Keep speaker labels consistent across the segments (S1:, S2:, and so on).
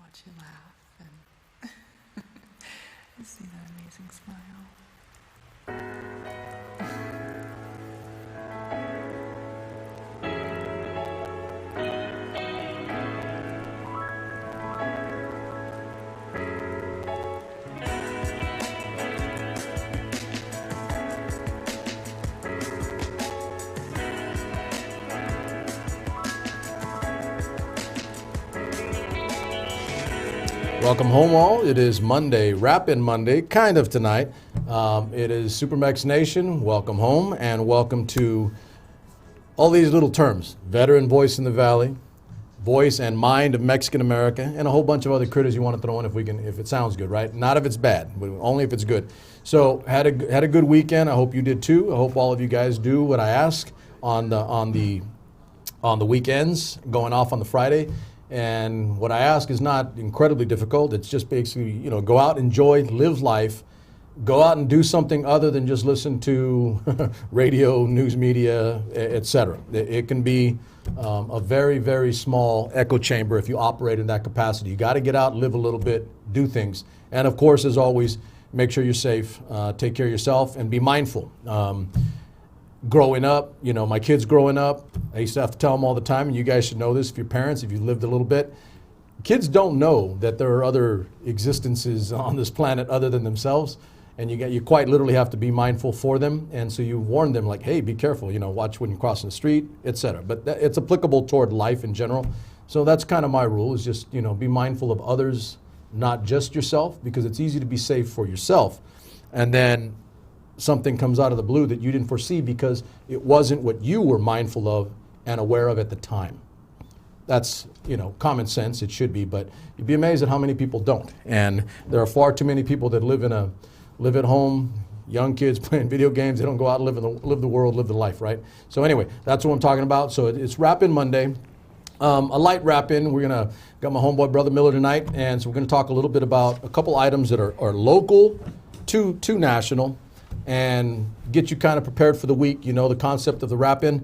S1: watch you laugh and see that amazing smile.
S2: Welcome home, all. It is Monday, Wrap-In Monday, kind of tonight. It is SuperMex Nation. Welcome home, and welcome to all these little terms: veteran voice in the Valley, voice and mind of Mexican America, and a whole bunch of other critters you want to throw in if it sounds good, right? Not if it's bad, but only if it's good. So had a good weekend. I hope you did too. I hope all of you guys do what I ask on the weekends, going off on the Friday. And what I ask is not incredibly difficult. It's just basically, go out, enjoy, live life, go out and do something other than just listen to radio, news media, etc. It can be a very, very small echo chamber if you operate in that capacity. You got to get out, live a little bit, do things. And of course, as always, make sure you're safe, take care of yourself, and be mindful. Growing up, my kids growing up, I used to have to tell them all the time, and you guys should know this if you're parents, if you've lived a little bit. Kids don't know that there are other existences on this planet other than themselves, and you quite literally have to be mindful for them. And so you warn them, like, hey, be careful, watch when you're crossing the street, etc. But it's applicable toward life in general. So that's kind of my rule, is just, be mindful of others, not just yourself, because it's easy to be safe for yourself. And then something comes out of the blue that you didn't foresee because it wasn't what you were mindful of and aware of at the time. That's, common sense. It should be, but you'd be amazed at how many people don't. And there are far too many people that live at home, young kids playing video games. They don't go out and live the world, live the life, right? So anyway, that's what I'm talking about. So it's Wrap-In Monday. A light wrap-in. Got my homeboy Brother Miller tonight, and so we're gonna talk a little bit about a couple items that are local to national, and get you kind of prepared for the week. The concept of the wrap-in.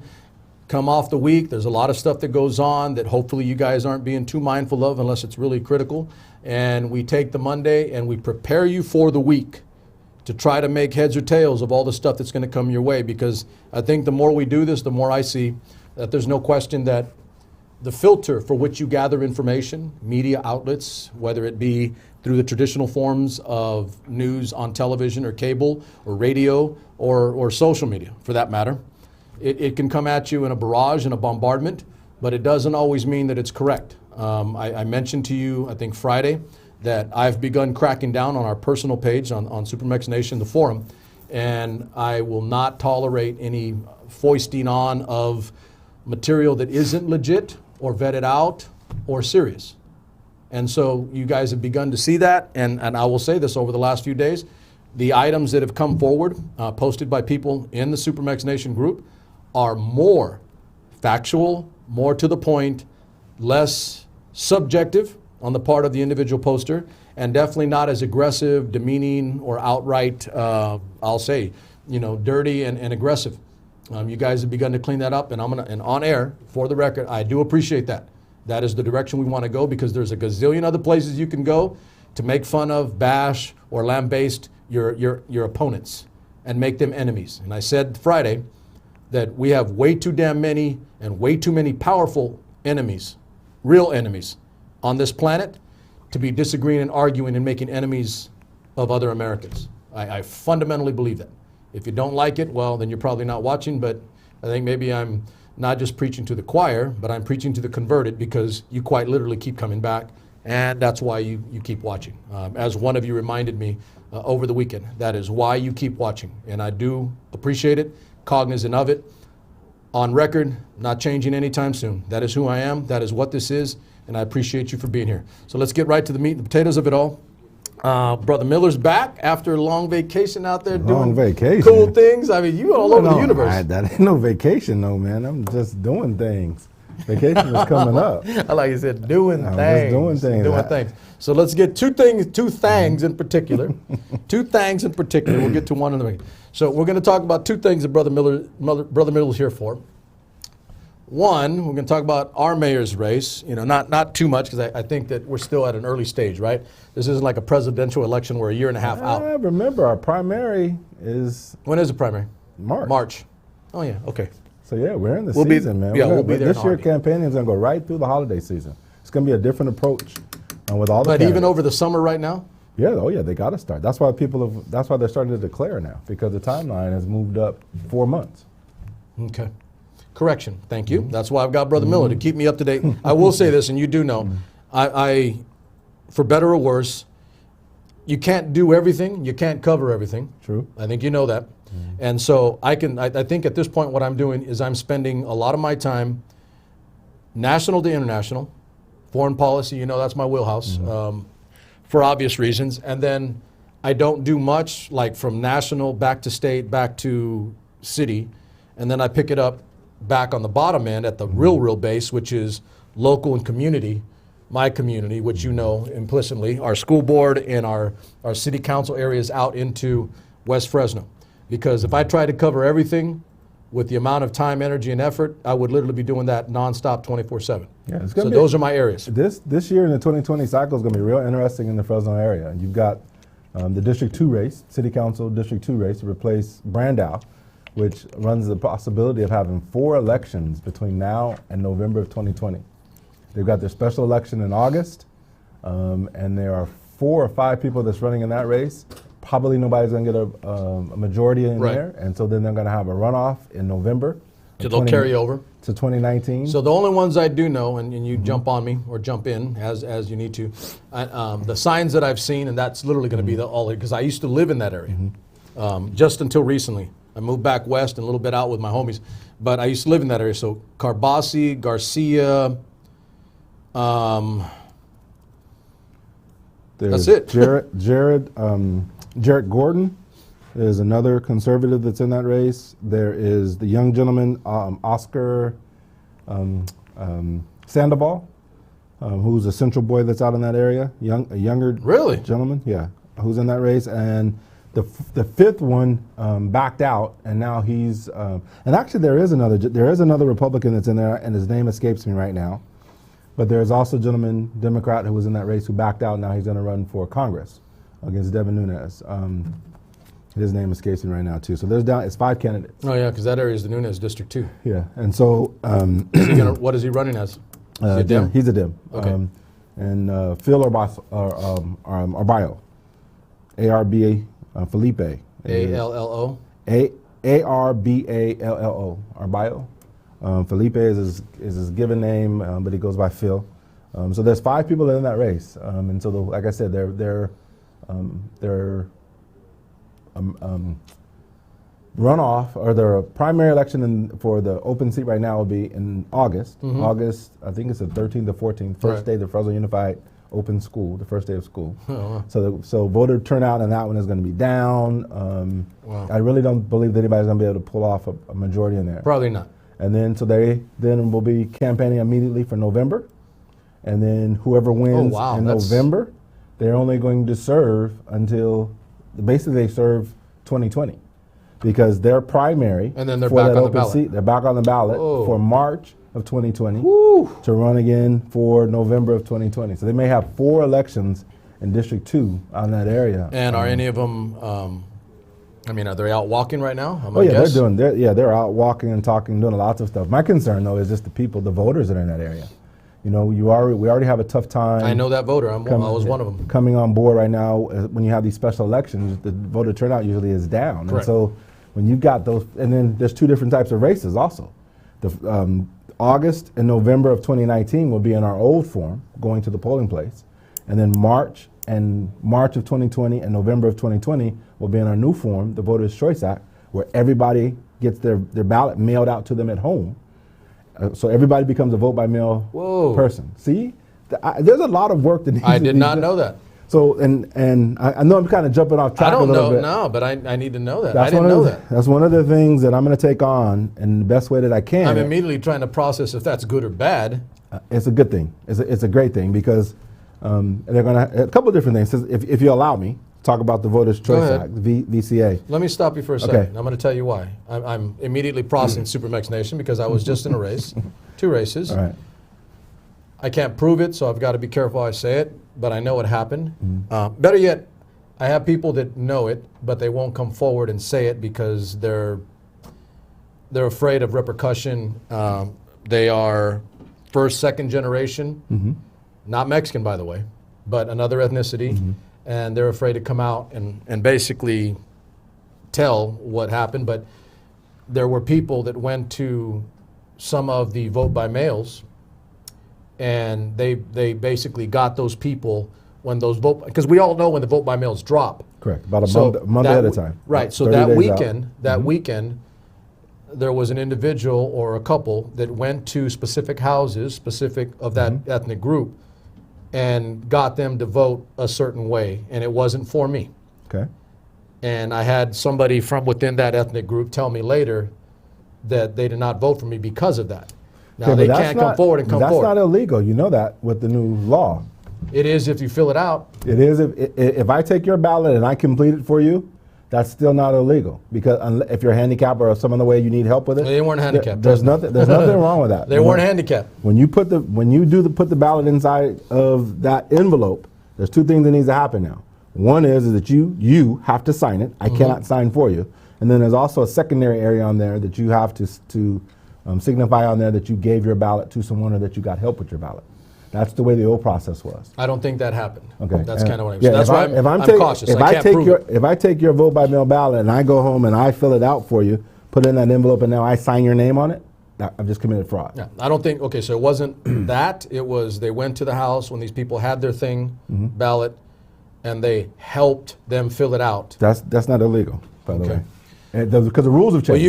S2: Come off the week, there's a lot of stuff that goes on that hopefully you guys aren't being too mindful of unless it's really critical. And we take the Monday and we prepare you for the week to try to make heads or tails of all the stuff that's going to come your way, because I think the more we do this, the more I see that there's no question that the filter for which you gather information, media outlets, whether it be through the traditional forms of news on television or cable or radio or social media for that matter, it can come at you in a barrage and a bombardment, but it doesn't always mean that it's correct. I mentioned to you, I think Friday, that I've begun cracking down on our personal page on SuperMex Nation, the forum, and I will not tolerate any foisting on of material that isn't legit or vetted out or serious. And so you guys have begun to see that, and I will say this over the last few days, the items that have come forward, posted by people in the SuperMex Nation group, are more factual, more to the point, less subjective on the part of the individual poster, and definitely not as aggressive, demeaning, or outright, I'll say, dirty and aggressive. You guys have begun to clean that up, and and on air, for the record, I do appreciate that. That is the direction we want to go, because there's a gazillion other places you can go to make fun of, bash, or lambaste your opponents and make them enemies. And I said Friday that we have way too damn many and way too many powerful enemies, real enemies, on this planet to be disagreeing and arguing and making enemies of other Americans. I fundamentally believe that. If you don't like it, well, then you're probably not watching, but I think maybe I'm not just preaching to the choir, but I'm preaching to the converted, because you quite literally keep coming back, and that's why you keep watching. As one of you reminded me over the weekend, that is why you keep watching, and I do appreciate it, cognizant of it. On record, not changing anytime soon. That is who I am, that is what this is, and I appreciate you for being here. So let's get right to the meat and the potatoes of it all. Brother Miller's back after a long vacation out there doing cool things. I mean, you all over the universe.
S3: That ain't no vacation, though, man. I'm just doing things. Vacation is coming up.
S2: I like you said, doing things.
S3: Just doing things.
S2: Doing things. So let's get two things in particular. Two things in particular. We'll get to one in a minute. So we're going to talk about two things that Brother Miller's here for. One, we're going to talk about our mayor's race. You know, not too much, because I think that we're still at an early stage, right? This isn't like a presidential election. We're a year and a half out.
S3: Remember, our primary is
S2: When is the primary?
S3: March.
S2: March. Oh yeah. Okay.
S3: So yeah, we're in the
S2: We'll be-
S3: season, man.
S2: yeah, we'll be there in
S3: This year,
S2: Harvey.
S3: campaigning is going to go right through the holiday season. It's going to be a different approach with all the.
S2: But even
S3: candidates.
S2: over the summer right now.
S3: Yeah, oh yeah, they got to start. That's why That's why they're starting to declare now, because the timeline has moved up 4 months.
S2: Okay. Correction. Thank you. That's why I've got Brother Miller to keep me up to date. I will say this, and you do know, I, for better or worse, you can't do everything. You can't cover everything.
S3: True.
S2: I think you know that. And so I think at this point what I'm doing is I'm spending a lot of my time national to international, foreign policy, you know, that's my wheelhouse, for obvious reasons. And then I don't do much like from national back to state, back to city. And then I pick it up back on the bottom end at the real base, which is local and community, my community, which you know implicitly, our school board and our city council areas out into West Fresno. Because if I try to cover everything with the amount of time, energy, and effort, I would literally be doing that nonstop 24/7.
S3: Yeah, it's
S2: So
S3: gonna be
S2: those are my areas.
S3: This year in the 2020 cycle is going to be real interesting in the Fresno area. You've got the District 2 race, City Council District 2 race to replace Brandow, which runs the possibility of having 4 elections between now and November of 2020. They've got their special election in August, and there are 4 or 5 people that's running in that race. Probably nobody's going to get a majority in
S2: Right.
S3: there, and so then they're going to have a runoff in November.
S2: So they'll carry over.
S3: To 2019.
S2: So the only ones I do know, and you jump on me or jump in as you need to, the signs that I've seen, and that's literally going to be all, because I used to live in that area just until recently. I moved back west and a little bit out with my homies, but I used to live in that area. So Carbasi, Garcia,
S3: There's
S2: that's it.
S3: Jarrett Gordon is another conservative that's in that race. There is the young gentleman, Oscar Sandoval, who's a Central boy that's out in that area. A younger
S2: Really?
S3: gentleman, yeah, who's in that race. And the fifth one backed out, and now he's. And actually, there is another Republican that's in there, and his name escapes me right now. But there's also a gentleman, Democrat, who was in that race who backed out. Now he's going to run for Congress against Devin Nunes. His name escapes me right now too. So it's 5 candidates.
S2: Oh yeah, because that area is the Nunez District too.
S3: Yeah, and so
S2: What is he running as? Is he a
S3: Dem.
S2: Dem?
S3: He's a Dem.
S2: Okay.
S3: And Phil Arbayo, ARBA Felipe.
S2: ALLO.
S3: ARBALLO, Arbayo. Felipe is his given name, but he goes by Phil. So there's 5 people in that race, and so like I said, their runoff or their primary election for the open seat right now will be in August. August, I think it's the 13th or 14th, first day of the Fresno Unified Open School, the first day of school.
S2: Oh, wow.
S3: So voter turnout in that one is going to be down.
S2: Wow.
S3: I really don't believe that anybody's going to be able to pull off a majority in there.
S2: Probably not.
S3: And then they will be campaigning immediately for November, and then whoever wins in November, they're only going to serve until basically they serve 2020, because their primary
S2: And then they're
S3: for
S2: back
S3: that
S2: on the
S3: open
S2: ballot.
S3: seat, they're back on the ballot
S2: Whoa.
S3: for March of 2020
S2: Woo.
S3: to run again for November of 2020. So they may have 4 elections in District 2 on that area.
S2: And are any of them? I mean, are they out walking right now?
S3: Oh yeah, they're out walking and talking, doing lots of stuff. My concern though is just the people, the voters that are in that area. You know, we already have a tough time.
S2: I know that voter. I was one of them.
S3: Coming on board right now, when you have these special elections, the voter turnout usually is down.
S2: Correct.
S3: And so when you've got those, and then there's 2 different types of races also. The August and November of 2019 will be in our old form, going to the polling place, and then March of 2020 and November of 2020 will be in our new form, the Voters' Choice Act, where everybody gets their ballot mailed out to them at home. So everybody becomes a vote by mail person. See, there's a lot of work that needs
S2: I
S3: to
S2: did
S3: be
S2: not
S3: done.
S2: know that.
S3: So and I know I'm kind of jumping off track
S2: I don't
S3: a little
S2: know,
S3: bit.
S2: no, but I need to know that.
S3: That's
S2: I didn't know that.
S3: That's one of the things that I'm going to take on in the best way that I can.
S2: I'm immediately trying to process if that's good or bad.
S3: It's a good thing. It's a great thing because they're going to a couple of different things. If you allow me talk about the Voters' Choice
S2: ahead.
S3: Act, VCA.
S2: Let me stop you for a second.
S3: Okay.
S2: I'm going to tell you why. I'm immediately processing SuperMex Nation because I was just in a race, 2 races.
S3: All right.
S2: I can't prove it, so I've got to be careful how I say it, but I know it happened. Better yet, I have people that know it, but they won't come forward and say it because they're afraid of repercussion. They are first, second generation, not Mexican, by the way, but another ethnicity, and they're afraid to come out and basically tell what happened. But there were people that went to some of the vote by mails, and they basically got those people when those vote, because we all know when the vote by mails drop.
S3: Correct. About a month at a time.
S2: Right. So
S3: 30
S2: that
S3: days
S2: weekend,
S3: out.
S2: weekend, there was an individual or a couple that went to specific houses, specific of that ethnic group, and got them to vote a certain way, and it wasn't for me.
S3: Okay.
S2: And I had somebody from within that ethnic group tell me later that they did not vote for me because of that. Now
S3: Okay,
S2: they
S3: but
S2: can't come forward and come
S3: that's
S2: forward.
S3: not illegal. You know that with the new law.
S2: It is if you fill it out.
S3: It is if I take your ballot and I complete it for you, that's still not illegal because if you're handicapped or some other way you need help with it.
S2: They weren't handicapped.
S3: There's nothing wrong with that.
S2: They weren't handicapped.
S3: When you put the ballot inside of that envelope, there's 2 things that needs to happen now. One is that you have to sign it. I cannot sign for you. And then there's also a secondary area on there that you have to signify on there that you gave your ballot to someone or that you got help with your ballot. That's the way the old process was.
S2: I don't think that happened.
S3: Okay,
S2: That's kind of what I'm
S3: yeah,
S2: saying. That's why I'm cautious. I can't prove it.
S3: If I take your vote by mail ballot and I go home and I fill it out for you, put it in that envelope, and now I sign your name on it, I've just committed fraud.
S2: Yeah, I don't think. Okay, so it wasn't that. It was they went to the house when these people had their thing ballot, and they helped them fill it out.
S3: That's not illegal, by the
S2: Okay.
S3: way, because the rules have changed.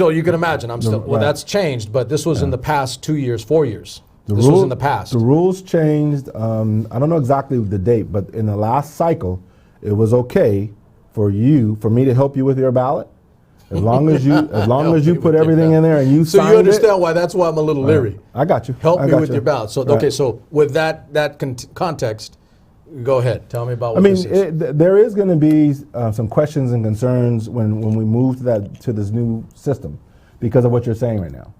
S2: Well, you could imagine. I'm still. Well,
S3: right.
S2: that's changed, but this was in the past 2 years, 4 years. This
S3: rule-
S2: was in the past.
S3: The rules changed. I don't know exactly the date, but in the last cycle, it was okay for me to help you with your ballot, as long as you put everything in there and you
S2: So
S3: signed
S2: you understand
S3: it.
S2: why that's why I'm a little leery.
S3: I got you.
S2: Help
S3: I
S2: me
S3: got
S2: with
S3: you.
S2: your ballot. So
S3: Right.
S2: okay, so with that context, go ahead. Tell me about what
S3: I mean,
S2: this is.
S3: there is going to be some questions and concerns when we move to this new system because of what you're saying right now.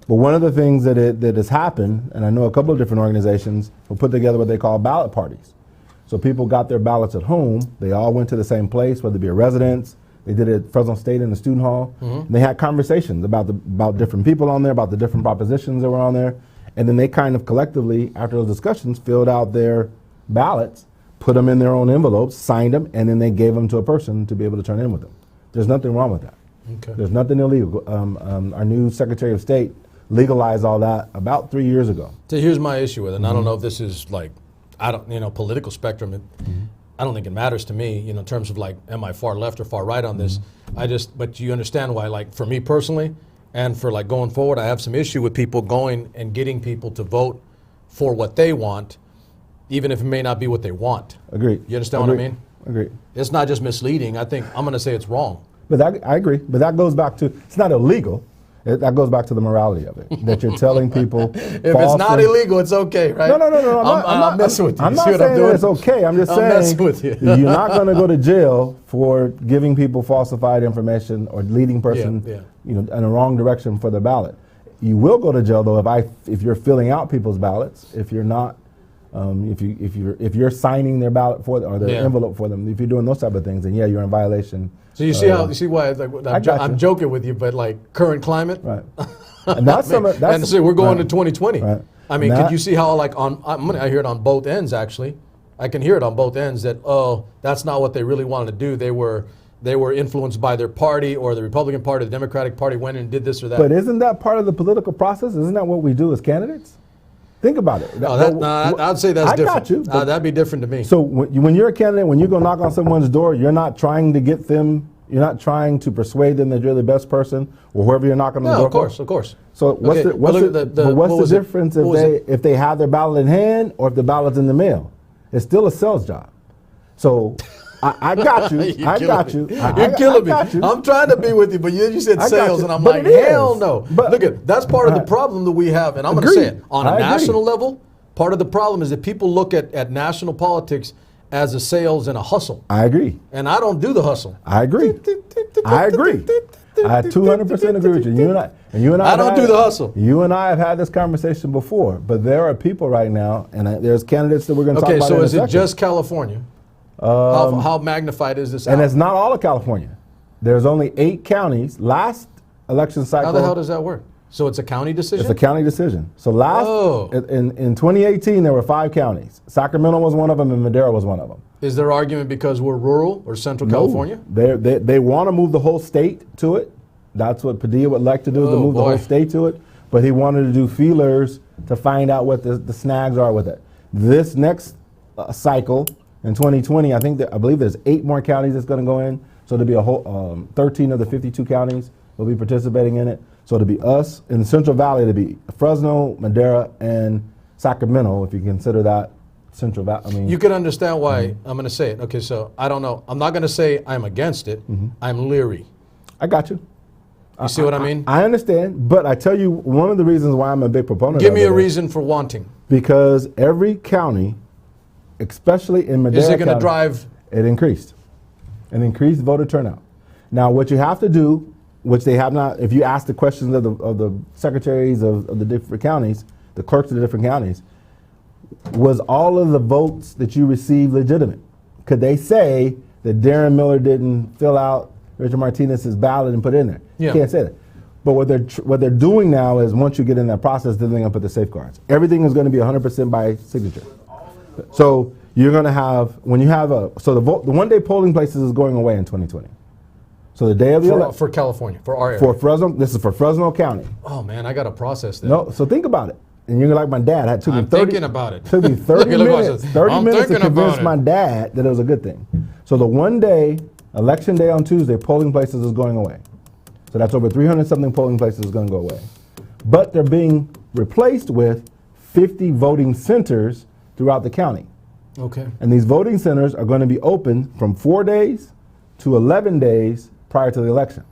S3: But one of the things that has happened, and I know a couple of different organizations will put together what they call ballot parties. So people got their ballots at home. They all went to the same place, whether it be a residence. They did it at Fresno State in the student hall. And they had conversations about different people on there, about the different propositions that were on there. And then they kind of collectively, after those discussions, filled out their ballots, put them in their own envelopes, signed them, and then they gave them to a person to be able to turn in with them. There's nothing wrong with that.
S2: Okay.
S3: There's nothing illegal. Our new Secretary of State legalized all that about 3 years ago.
S2: So here's my issue with it. And I don't know if this is like, political spectrum. I don't think it matters to me, in terms of like, am I far left or far right on this? But you understand why, like for me personally, and for like going forward, I have some issue with people going and getting people to vote for what they want, even if it may not be what they want.
S3: Agreed.
S2: You understand what I mean?
S3: Agreed.
S2: It's not just misleading. I think I'm going to say it's wrong.
S3: But I agree. But that goes back to, it's not illegal. That goes back to the morality of it. That you're telling people.
S2: If it's not illegal, it's okay, right?
S3: No.
S2: I'm messing with you.
S3: I'm
S2: You
S3: not
S2: see what I'm
S3: saying
S2: doing?
S3: it's okay. I'm just
S2: I'm
S3: saying
S2: messing with you.
S3: you're not going to go to jail for giving people falsified information or leading person in a wrong direction for the ballot. You will go to jail though if you're filling out people's ballots. If you're not. If you're signing their ballot for them or their envelope for them, if you're doing those type of things, then you're in violation.
S2: So you see why I'm joking with you, but like current climate,
S3: right? And that's
S2: and so we're going to 2020.
S3: Right.
S2: I mean, could you see how like I hear it on both ends actually. I can hear it on both ends that that's not what they really wanted to do. They were influenced by their party or the Republican Party, the Democratic Party went and did this or that.
S3: But isn't that part of the political process? Isn't that what we do as candidates? Think about it.
S2: I'd say that's different.
S3: Got you.
S2: That'd be different to me.
S3: So when you're a candidate, when you go knock on someone's door, you're not trying to get them. You're not trying to persuade them that you're the best person, or whoever you're knocking on the door.
S2: Of course.
S3: So what's the difference if they have their ballot in hand or if the ballot's in the mail? It's still a sales job. So I got you. You're
S2: killing me. I'm trying to be with you, but you said sales, and I'm like, hell no.
S3: But
S2: look, that's part of the problem that we have, and I'm going to say it on a national level. Part of the problem is that people look at national politics as a sales and a hustle.
S3: I agree.
S2: And I don't do the hustle.
S3: I agree. I agree. I 200% agree with you. You and I
S2: I don't do the hustle.
S3: You and I have had this conversation before, but there are people right now, and there's candidates that we're going to talk about.
S2: Okay, so is
S3: it
S2: just California? How magnified is this?
S3: And it's not all of California. There's only 8 counties. Last election cycle.
S2: How the hell does that work? So it's a county decision?
S3: It's a county decision. So in 2018, there were 5 counties. Sacramento was one of them, and Madera was one of them.
S2: Is there argument because we're rural or Central California?
S3: They want to move the whole state to it. That's what Padilla would like to do, is to move the whole state to it. But he wanted to do feelers to find out what the snags are with it. This next cycle in 2020, I believe there's 8 more counties that's going to go in. So there'll be a whole 13 of the 52 counties will be participating in it. So it'll be us in the Central Valley. It'll be Fresno, Madera, and Sacramento, if you consider that Central Valley. I mean,
S2: you can understand why I'm going to say it. Okay, so I don't know. I'm not going to say I'm against it. I'm leery.
S3: I got you.
S2: You see what I mean?
S3: I understand, but I tell you one of the reasons why I'm a big proponent.
S2: Give me a reason for wanting.
S3: Because every county, especially in Madera,
S2: is it going to drive?
S3: It increased. An increased voter turnout. Now, what you have to do, which they have not, if you ask the questions of the secretaries of the different counties, the clerks of the different counties, was all of the votes that you received legitimate? Could they say that Darren Miller didn't fill out Richard Martinez's ballot and put it in there?
S2: Yeah.
S3: You can't say that. But what they're doing now is once you get in that process, then they're going to put the safeguards. Everything is going to be 100% by signature. So you're going to have, when you have the one-day polling places is going away in 2020. So the day of the election.
S2: For California, for our area.
S3: For Fresno, this is for Fresno County.
S2: Oh man, I got to process that.
S3: No, so think about it. And you're like my dad. It took me 30,
S2: thinking about it.
S3: Took me 30 minutes. 30 minutes to convince my dad that it was a good thing. So the one day, election day on Tuesday, polling places is going away. So that's over 300-something polling places is going to go away. But they're being replaced with 50 voting centers throughout the county.
S2: Okay.
S3: And these voting centers are going to be open from 4 days to 11 days prior to the election.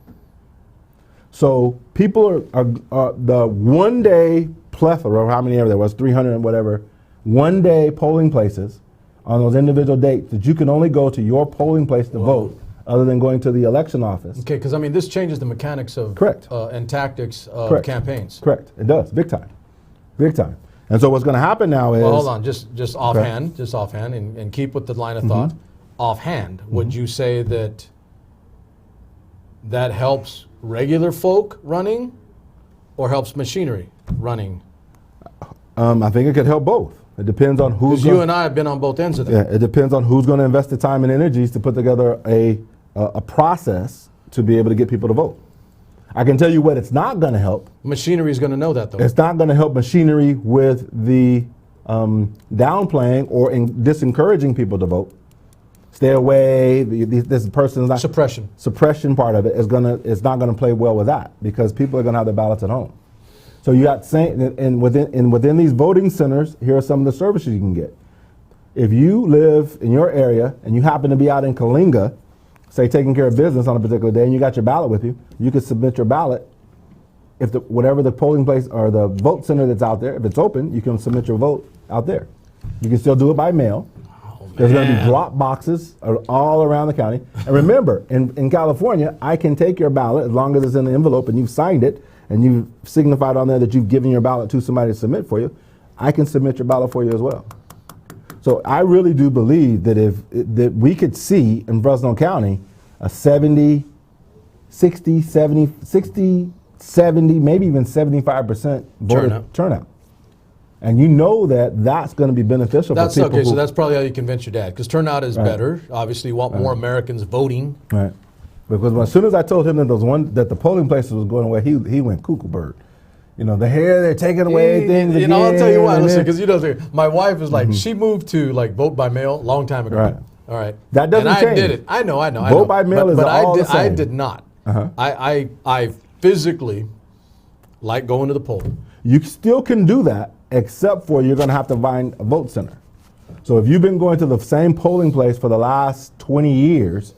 S3: So people are the one-day plethora, or how many ever there was, 300 and whatever, one-day polling places on those individual dates that you can only go to your polling place to vote other than going to the election office.
S2: Okay, because I mean, this changes the mechanics of and tactics of campaigns.
S3: Correct, it does, big time, big time. And so what's going to happen now is...
S2: Well, hold on, just offhand, and keep with the line of thought. Offhand, would you say that helps regular folk running or helps machinery running?
S3: I think it could help both. It depends on who's...
S2: Because you and I have been on both ends of that.
S3: Yeah, it depends on who's going to invest the time and energies to put together a process to be able to get people to vote. I can tell you what it's not going to help.
S2: Machinery is going to know that, though.
S3: It's not going to help machinery with the downplaying or disencouraging people to vote. Stay away. This person's not... Suppression part of it is not going to play well with that because people are going to have their ballots at home. So you got and within these voting centers, here are some of the services you can get. If you live in your area and you happen to be out in Kalinga, say taking care of business on a particular day, and you got your ballot with you, you can submit your ballot. If whatever the polling place or the vote center that's out there, if it's open, you can submit your vote out there. You can still do it by mail. There's going to be drop boxes all around the county. And remember, in California, I can take your ballot as long as it's in the envelope and you've signed it and you've signified on there that you've given your ballot to somebody to submit for you. I can submit your ballot for you as well. So I really do believe that we could see in Fresno County a 70, 60, 70, maybe even 75% voter turnout. And you know that's going to be beneficial for people.
S2: Okay, so that's probably how you convince your dad, because turnout is better. Obviously, you want more Americans voting.
S3: Right. Because as soon as I told him that the polling places was going away, he went cuckoo bird. You know, they're taking away things again.
S2: I'll tell you why. Listen, because my wife is like, she moved to vote by mail a long time ago.
S3: Right.
S2: All right.
S3: That doesn't change.
S2: I did it. I know.
S3: Vote by mail is all the same.
S2: I did not. I physically like going to the poll.
S3: You still can do that, except for you're going to have to find a vote center. So if you've been going to the same polling place for the last 20 years,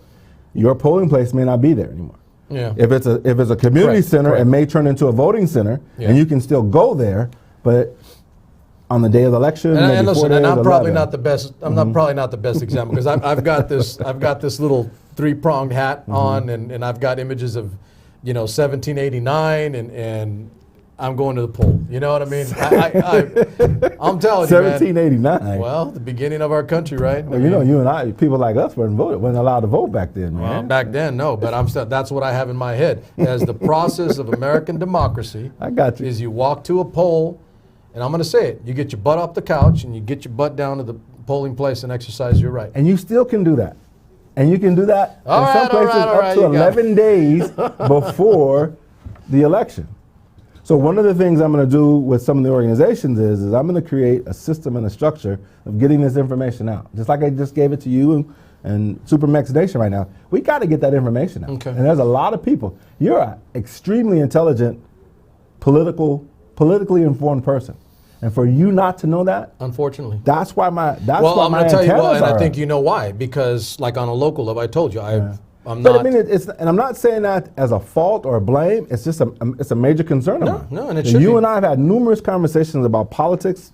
S3: your polling place may not be there anymore.
S2: Yeah.
S3: If it's a community center, it may turn into a voting center, and you can still go there. But on the day of the election.
S2: And
S3: maybe 4
S2: listen,
S3: days
S2: and I'm
S3: or
S2: probably
S3: 11.
S2: not the best. I'm not probably not the best example because I've got this little 3-pronged hat on, and I've got images of, 1789, and I'm going to the poll. You know what I mean? I'm telling you, man.
S3: 1789.
S2: Well, the beginning of our country, right?
S3: Well, you and I, people like us weren't allowed to vote back then, man.
S2: Well, back then, no, but that's what I have in my head as the process of American democracy.
S3: I got you.
S2: Is you walk to a poll, and I'm going to say it, you get your butt off the couch and you get your butt down to the polling place and exercise your right.
S3: And you still can do that. And you can do that in some places up to 11 days before the election. So one of the things I'm going to do with some of the organizations is I'm going to create a system and a structure of getting this information out. Just like I just gave it to you and SuperMex Nation right now. We got to get that information out.
S2: Okay.
S3: And there's a lot of people. You're an extremely intelligent, politically informed person. And for you not to know that,
S2: unfortunately,
S3: that's why my I'm
S2: going to tell you, and I think you know why, because like on a local level, I told you, I'm
S3: but
S2: not.
S3: I mean, and I'm not saying that as a fault or a blame. It's just it's a major concern of mine.
S2: No, and it should be.
S3: You and I have had numerous conversations about politics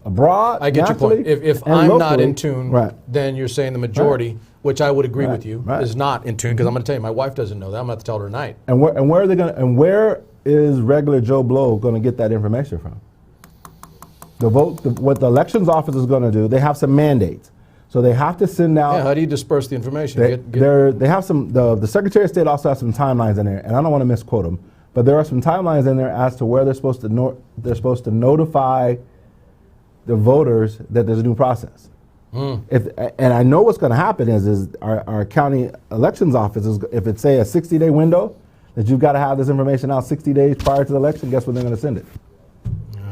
S3: abroad.
S2: I get your point. If I'm
S3: locally,
S2: not in tune,
S3: right.
S2: then you're saying the majority, which I would agree
S3: Right.
S2: with you,
S3: Right.
S2: is not in tune. Because I'm going to tell you, my wife doesn't know that. I'm going to have to tell her tonight.
S3: And where are they going? And where is regular Joe Blow going to get that information from? What the elections office is going to do, they have some mandates. So they have to send out.
S2: Yeah, how do you disperse the information?
S3: They have some. The Secretary of State also has some timelines in there, and I don't want to misquote them, but there are some timelines in there as to where they're supposed to notify the voters that there's a new process. And I know what's going to happen is our county elections office is, if it's say a 60-day window that you've got to have this information out 60 days prior to the election, guess when they're going to send it?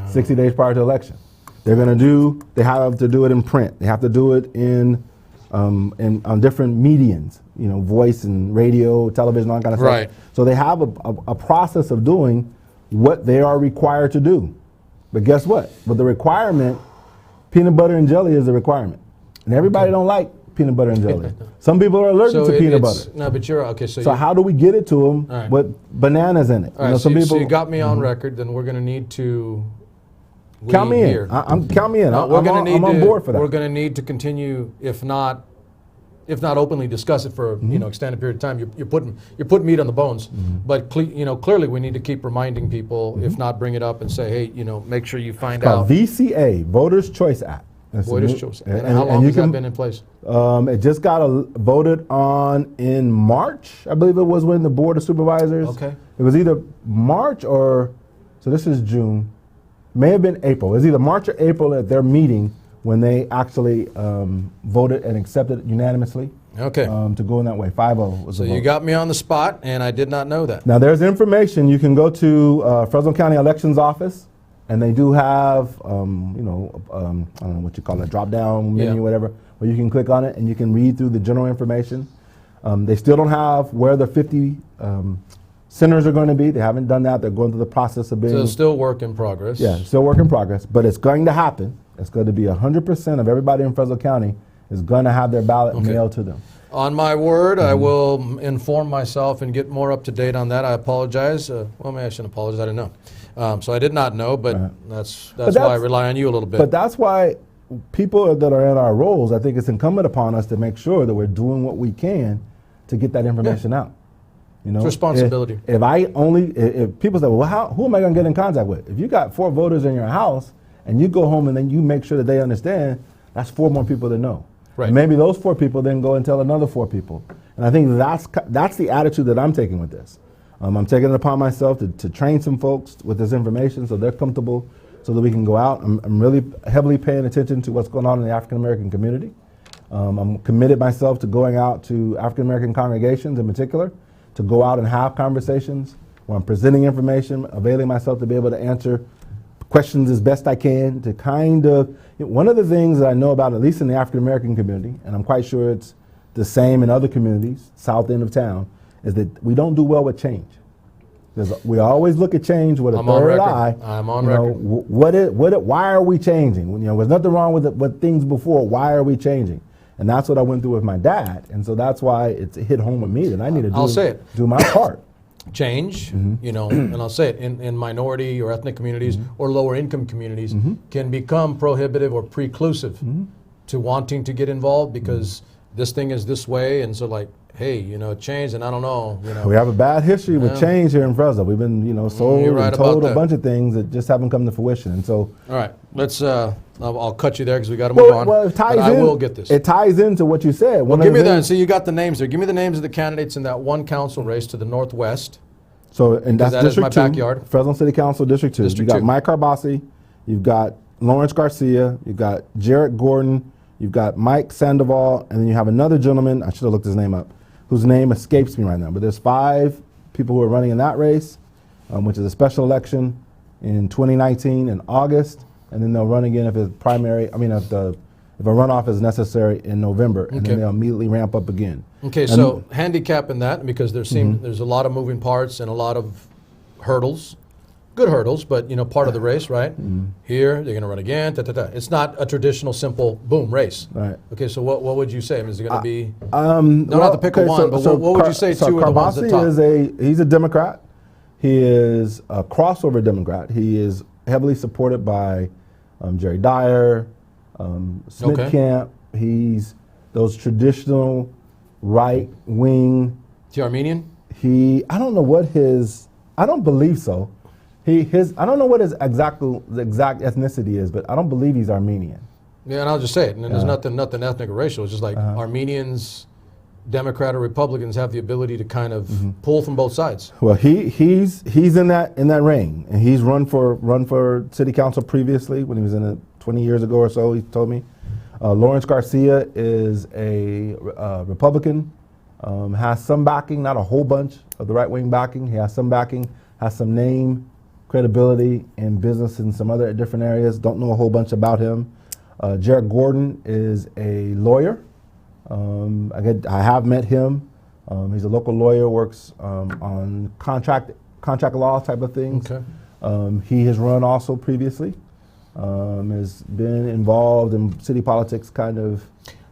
S3: 60 days prior to the election. They have to do it in print. They have to do it on different mediums, voice and radio, television, all that kind of
S2: Right.
S3: stuff. So they have a process of doing what they are required to do. But guess what? With the requirement, peanut butter and jelly is a requirement. And everybody don't like peanut butter and jelly. Some people are allergic to peanut butter.
S2: No, but you're okay.
S3: So how do we get it to them
S2: right.
S3: with bananas in it?
S2: All right, so you got me on record, then we're going to need to
S3: count me
S2: here.
S3: in. Count me in.
S2: No,
S3: I'm on board for that.
S2: We're going to need to continue, if not openly discuss it for extended period of time. You're putting meat on the bones, but clearly we need to keep reminding people, if not bring it up and say, hey, make sure you find out.
S3: VCA, Voters Choice Act.
S2: Voters Choice. And how long has that been in place?
S3: It just got voted on in March, I believe it was, when the Board of Supervisors.
S2: Okay.
S3: It was either March so this is June, may have been April. It was either March or April at their meeting when they actually voted and accepted it unanimously.
S2: Okay.
S3: To go in that way. 5-0 was the vote.
S2: You got me on the spot, and I did not know that.
S3: Now there's information. You can go to Fresno County Elections Office, and they do have, I don't know what you call it, drop-down menu, whatever, where you can click on it and you can read through the general information. They still don't have where the 50 centers are going to be. They haven't done that. They're going through the process of being.
S2: So it's still work in progress.
S3: Yeah, still work in progress, but it's going to happen. It's going to be 100% of everybody in Fresno County is going to have their ballot mailed to them.
S2: On my word, I will inform myself and get more up to date on that. I apologize. Well, maybe I shouldn't apologize. I didn't know. So I did not know, but that's why I rely on you a little bit.
S3: But that's why people that are in our roles, I think it's incumbent upon us to make sure that we're doing what we can to get that information out.
S2: It's responsibility.
S3: If people say, well, who am I going to get in contact with? If you got 4 voters in your house and you go home and then you make sure that they understand, that's 4 more people to know.
S2: Right.
S3: And maybe those 4 people then go and tell another 4 people. And I think that's the attitude that I'm taking with this. I'm taking it upon myself to train some folks with this information so they're comfortable, so that we can go out. I'm really heavily paying attention to what's going on in the African American community. I'm committed myself to going out to African American congregations in particular, to go out and have conversations where I'm presenting information, availing myself to be able to answer questions as best I can, to kind of, one of the things that I know about, at least in the African American community, and I'm quite sure it's the same in other communities, south end of town, is that we don't do well with change. We always look at change with a third eye.
S2: I'm on record.
S3: Why are we changing? There's nothing wrong with things before. Why are we changing? And that's what I went through with my dad. And so that's why it hit home with me that I need to do my part.
S2: change, you know, and I'll say it, in minority or ethnic communities or lower income communities can become prohibitive or preclusive to wanting to get involved because this thing is this way, and so like, hey, you know, change, and I don't know, you know.
S3: We have a bad history with change here in Fresno. We've been, you know, sold and told a bunch of things that just haven't come to fruition, and so.
S2: All right, let's. I'll cut you there because we got to move on.
S3: Well, it ties
S2: I will get this.
S3: It ties into what you said.
S2: Well, give me that. So you got the names there. Give me the names of the candidates in that one council race to the northwest.
S3: So, and that's
S2: that
S3: District
S2: is my
S3: 2,
S2: backyard.
S3: Fresno City Council, District 2.
S2: District
S3: You got
S2: 2.
S3: Mike Carbasi, you've got Lawrence Garcia, you've got Jarrett Gordon, you've got Mike Sandoval, and then you have another gentleman, I should have looked his name up, whose name escapes me right now. But there's 5 people who are running in that race, which is a special election in 2019 in August, and then they'll run again if it's primary. I mean, if a runoff is necessary in November, and then they'll immediately ramp up again.
S2: Okay, so handicapping that because there's a lot of moving parts and a lot of hurdles, good hurdles, but you know, part of the race, right? Here they're going to run again. It's not a traditional simple boom race.
S3: Right.
S2: Okay, so what would you say? I mean, is it going to be?
S3: Not
S2: to pick a one, but what would you say? Two of the ones at top?
S3: He's a Democrat. He is a crossover Democrat. He is heavily supported by Jerry Dyer, Smith Camp. He's those traditional right wing.
S2: Is he Armenian?
S3: I don't know what I don't believe so. I don't know what his exact ethnicity is, but I don't believe he's Armenian.
S2: Yeah, and I'll just say it. And there's nothing ethnic or racial. It's just like Armenians, Democrat or Republicans have the ability to kind of pull from both sides.
S3: Well, he's in that ring, and he's run for city council previously when he was in it 20 years ago or so. He told me. Lawrence Garcia is a Republican, has some backing, not a whole bunch of the right wing backing. He has some backing, has some name, credibility in business in some other different areas. Don't know a whole bunch about him. Jarrett Gordon is a lawyer. I have met him. He's a local lawyer, works on contract law type of things.
S2: Okay.
S3: He has run also previously. Has been involved in city politics kind of.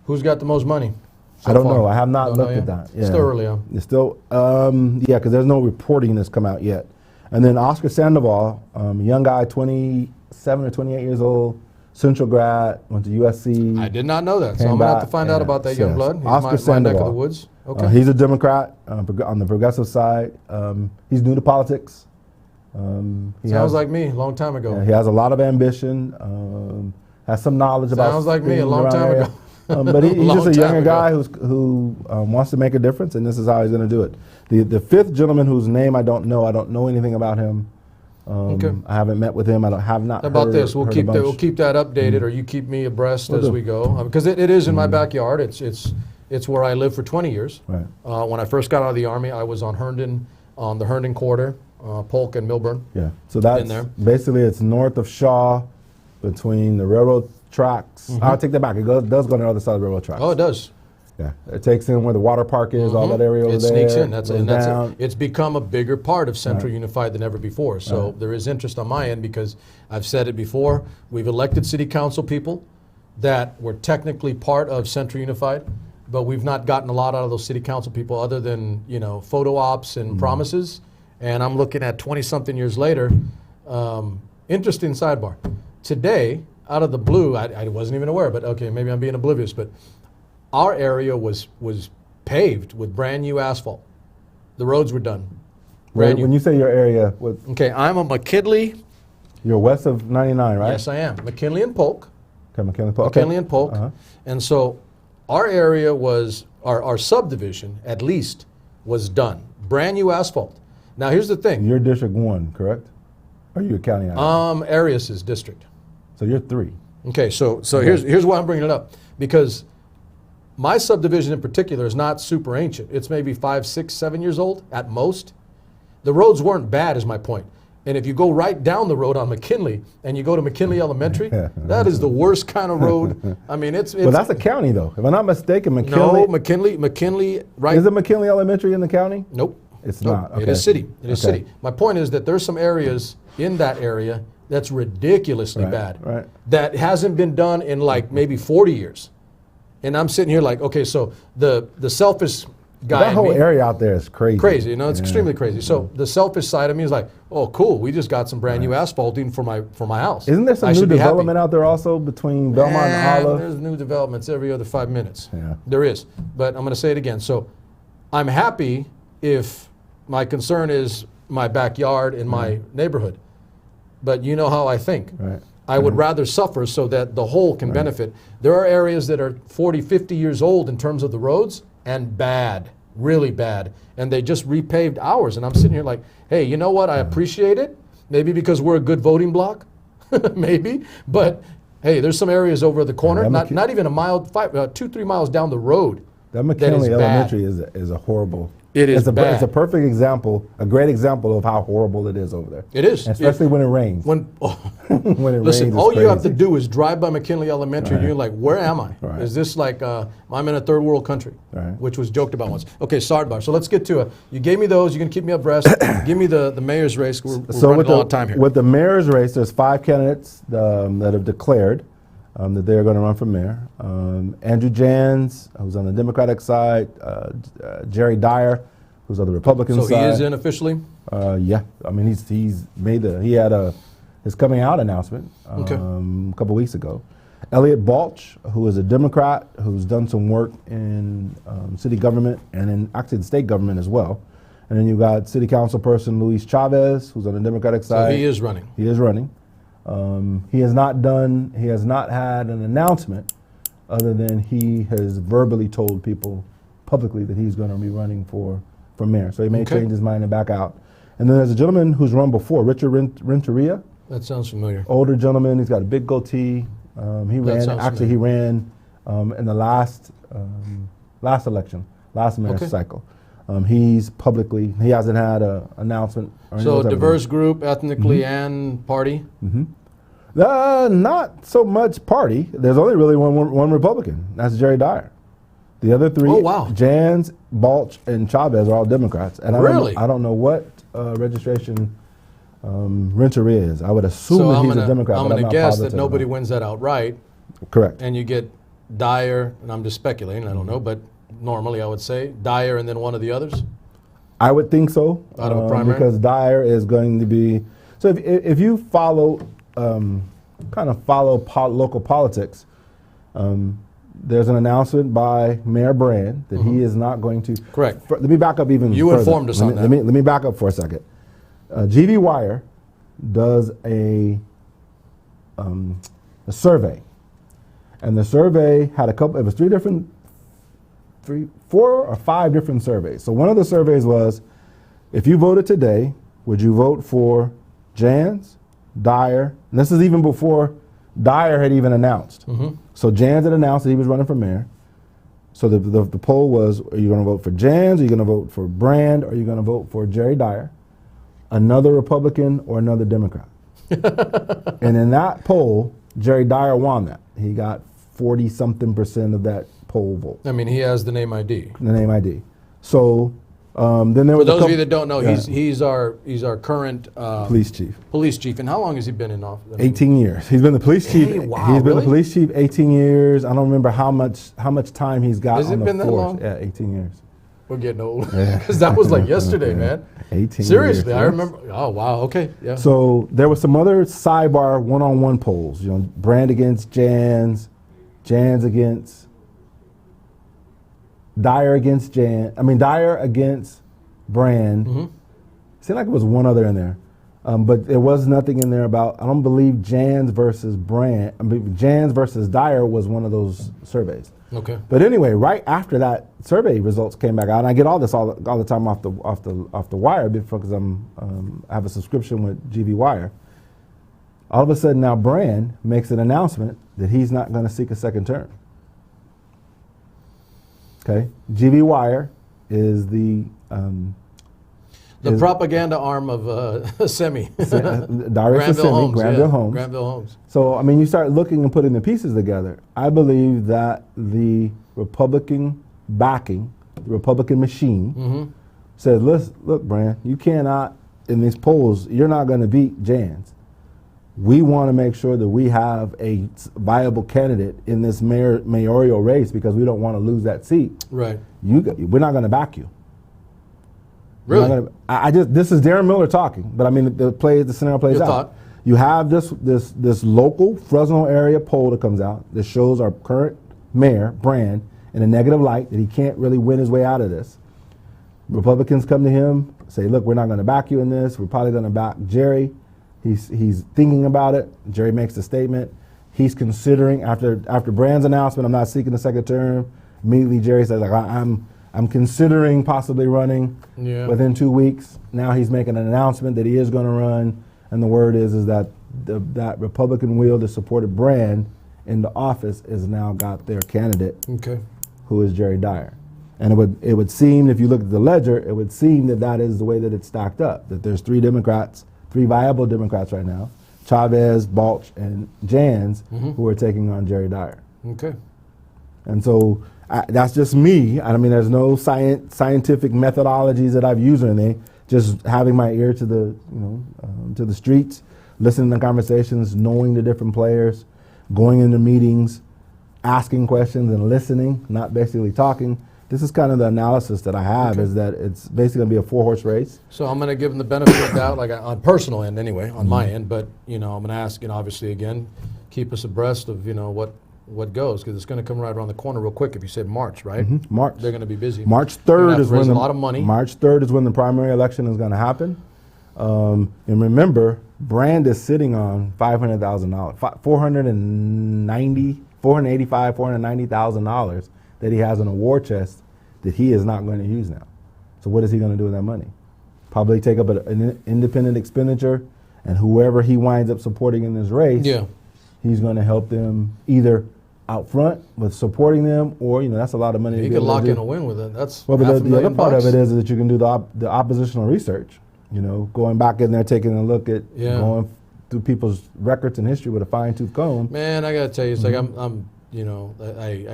S2: Who's got the most money?
S3: I don't know. I have not looked at that. Yeah.
S2: Still early on.
S3: It's still, because there's no reporting that's come out yet. And then Oscar Sandoval, young guy, 27 or 28 years old, Central grad, went to USC.
S2: I did not know that, so I'm going to have to find out about that young blood. He's
S3: Oscar Sandoval.
S2: my neck of the woods. Okay.
S3: He's a Democrat on the progressive side. He's new to politics.
S2: Sounds like me a long time ago.
S3: Yeah, he has a lot of ambition, has some knowledge about.
S2: Sounds like me a long time ago.
S3: But he's just a younger guy who wants to make a difference, and this is how he's going to do it. The 5th gentleman whose name I don't know anything about him. I haven't met with him. Have not.
S2: How about
S3: heard,
S2: this? We'll keep that updated, or you keep me abreast as we go, because it is in my backyard. It's where I lived for 20 years.
S3: Right.
S2: When I first got out of the Army, I was on the Herndon corridor, Polk and Milburn.
S3: Yeah. So that's basically it's north of Shaw, between the railroad tracks. I'll take that back. It does go on the other side of the railroad tracks.
S2: Oh, it does.
S3: Yeah, it takes in where the water park is, all that area over there.
S2: It sneaks in. That's it. It's become a bigger part of Central Unified than ever before. So there is interest on my end because I've said it before. We've elected city council people that were technically part of Central Unified, but we've not gotten a lot out of those city council people other than photo ops and promises. And I'm looking at 20-something years later. Interesting sidebar. Today, out of the blue, I wasn't even aware, but okay, maybe I'm being oblivious, but our area was paved with brand new asphalt. The roads were done.
S3: When you say your area,
S2: okay, I'm a McKinley.
S3: You're west of 99, right?
S2: Yes, I am. McKinley and Polk.
S3: Okay, McKinley Polk.
S2: McKinley and Polk. And so our area was, our subdivision at least, was done. Brand new asphalt. Now here's the thing.
S3: You're District 1, correct? Or are you a county?
S2: Arias' district.
S3: So you're 3.
S2: Okay, so here's why I'm bringing it up. Because my subdivision in particular is not super ancient. It's maybe 5, 6, 7 years old at most. The roads weren't bad is my point. And if you go right down the road on McKinley and you go to McKinley Elementary, that is the worst kind of road. I mean, it's
S3: Well, that's a county though. If I'm not mistaken, McKinley.
S2: No, McKinley, right?
S3: Is it McKinley Elementary in the county?
S2: Nope.
S3: It's not. Okay.
S2: It is city. It is city. My point is that there's some areas in that area that's ridiculously bad.
S3: Right.
S2: That hasn't been done in like maybe 40 years. And I'm sitting here like, okay, so the selfish guy.
S3: That whole area out there is crazy.
S2: Crazy, it's extremely crazy. So the selfish side of me is like, oh, cool, we just got some brand new asphalting for my house.
S3: Isn't there some new development out there also between Belmont and Olive?
S2: There's new developments every other 5 minutes.
S3: Yeah.
S2: There is, but I'm going to say it again. So I'm happy if my concern is my backyard in my neighborhood, but you know how I think.
S3: Right.
S2: I would rather suffer so that the whole can benefit. There are areas that are 40, 50 years old in terms of the roads and bad, really bad. And they just repaved ours. And I'm sitting here like, hey, you know what? I appreciate it. Maybe because we're a good voting block, maybe. But hey, there's some areas over the corner, not even a mile, 2-3 miles down the road.
S3: That McKinley Elementary is a horrible.
S2: It is bad.
S3: It's a perfect example, a great example of how horrible it is over there.
S2: It is.
S3: Especially when it rains. When it
S2: listen,
S3: rains,
S2: all you have to do is drive by McKinley Elementary and you're like, where am I?
S3: Right.
S2: Is this like, I'm in a third world country, which was joked about once. Okay, sidebar. So let's get to it. You gave me those. You're going to keep me abreast. Give me the mayor's race. We're running a lot of time here.
S3: With the mayor's race, there's 5 candidates that have declared that they're going to run for mayor. Andrew Jans, who's on the Democratic side, Jerry Dyer, who's on the Republican side.
S2: So he is in officially?
S3: Yeah, I mean he had his coming out announcement a couple weeks ago. Elliot Balch, who is a Democrat, who's done some work in city government and in actually the state government as well. And then you got city council person Luis Chavez, who's on the Democratic side.
S2: So he is running.
S3: He is running. He has not had an announcement other than he has verbally told people publicly that he's going to be running for mayor. So he may change his mind and back out. And then there's a gentleman who's run before, Richard Renteria.
S2: That sounds familiar.
S3: Older gentleman. He's got a big goatee. He ran in the last election, last mayor cycle. He hasn't had an announcement.
S2: So diverse group, ethnically and party?
S3: Not so much party. There's only really one Republican. That's Jerry Dyer. The other 3, Jans, Balch, and Chavez are all Democrats. And I don't know what registration Renteria is. I would assume that he's a Democrat.
S2: I'm going to guess that nobody wins that outright.
S3: Correct.
S2: And you get Dyer, and I'm just speculating, I don't know, but normally I would say Dyer and then one of the others?
S3: I would think so.
S2: Out of a primary?
S3: Because Dyer is going to be, so if you follow, local politics, there's an announcement by Mayor Brand that he is not going to.
S2: Correct.
S3: Let me back up even
S2: You
S3: further.
S2: informed us on that.
S3: Let me back up for a second. GV Wire does a survey, and the survey had it was 4 or 5 different surveys. So one of the surveys was, if you voted today, would you vote for Jans, Dyer, and this is even before Dyer had even announced. So Jans had announced that he was running for mayor. So the poll was, are you going to vote for Jans, are you going to vote for Brand, or are you going to vote for Jerry Dyer, another Republican or another Democrat? And in that poll, Jerry Dyer won that. He got 40-something% of that poll vote.
S2: I mean, he has the name ID.
S3: The name ID. So then there was
S2: for those of you that don't know, he's our current
S3: police chief.
S2: Police chief. And how long has he been in office?
S3: 18 years. He's been the police chief.
S2: Hey, wow,
S3: he's been
S2: really?
S3: the police chief 18 years. I don't remember how much time he's got
S2: Has
S3: on
S2: it
S3: the
S2: been that
S3: force.
S2: long?
S3: Yeah, 18 years.
S2: We're getting old. Because that was like yesterday, man.
S3: 18
S2: Seriously,
S3: years.
S2: I remember. Oh, wow. Okay. Yeah.
S3: So there was some other sidebar one-on-one polls. You know, Brand against Jans, Jans against Dyer against Dyer against Brand. Seemed like it was one other in there. But there was nothing in there about, I don't believe Jans versus Brand. Jans versus Dyer was one of those surveys.
S2: Okay.
S3: But anyway, right after that survey results came back out, and I get all this all the time off the wire because I have a subscription with GV Wire. All of a sudden now Brand makes an announcement that he's not going to seek a second term. Okay, GV Wire is the
S2: propaganda arm of Semi.
S3: Granville Homes.
S2: Granville Homes.
S3: So, I mean, you start looking and putting the pieces together. I believe that the Republican backing, the Republican machine, says, look, Brand, you cannot, in these polls, you're not going to beat Jans. we want to make sure that we have a viable candidate in this mayoral race because we don't want to lose that seat.
S2: Right.
S3: We're not going to back you.
S2: Really?
S3: This is Darren Miller talking, but I mean the scenario plays
S2: Your
S3: out.
S2: thought?
S3: You have this local Fresno area poll that comes out that shows our current mayor, Brand, in a negative light, that he can't really win his way out of this. Republicans come to him, say, look, we're not going to back you in this. We're probably going to back Jerry. He's thinking about it. Jerry makes a statement. He's considering, after Brand's announcement, I'm not seeking a second term, immediately Jerry says, like, I'm considering possibly running within 2 weeks. Now he's making an announcement that he is going to run, and the word is that that Republican wheel that supported Brand in the office has now got their candidate, who is Jerry Dyer. And it would seem, if you look at the ledger, it would seem that is the way that it's stacked up, that there's three viable Democrats right now, Chavez, Balch, and Jans, who are taking on Jerry Dyer.
S2: Okay.
S3: And so that's just me. I mean, there's no scientific methodologies that I've used or anything. Just having my ear to the streets, listening to conversations, knowing the different players, going into meetings, asking questions and listening, not basically talking. This is kind of the analysis that I have, is that it's basically going to be a 4-horse race.
S2: So I'm going to give them the benefit of the doubt, like on personal end anyway, on my end. But, I'm going to ask, obviously, again, keep us abreast of, what goes, because it's going to come right around the corner real quick. If you said March, right?
S3: March.
S2: They're going to be busy.
S3: March 3rd is when
S2: a lot of money.
S3: March 3rd is when the primary election is going to happen. And remember, Brand is sitting on $500,000, $490,000 that he has in a war chest that he is not going to use now. So what is he going to do with that money? Probably take up an independent expenditure, and whoever he winds up supporting in this race, he's going to help them either out front with supporting them, or that's a lot of money.
S2: You can lock in a win with it. That's
S3: but the other part of it is that you can do the oppositional research. Going back in there, taking a look at going through people's records and history with a fine-tooth comb.
S2: Man, I gotta tell you, it's like I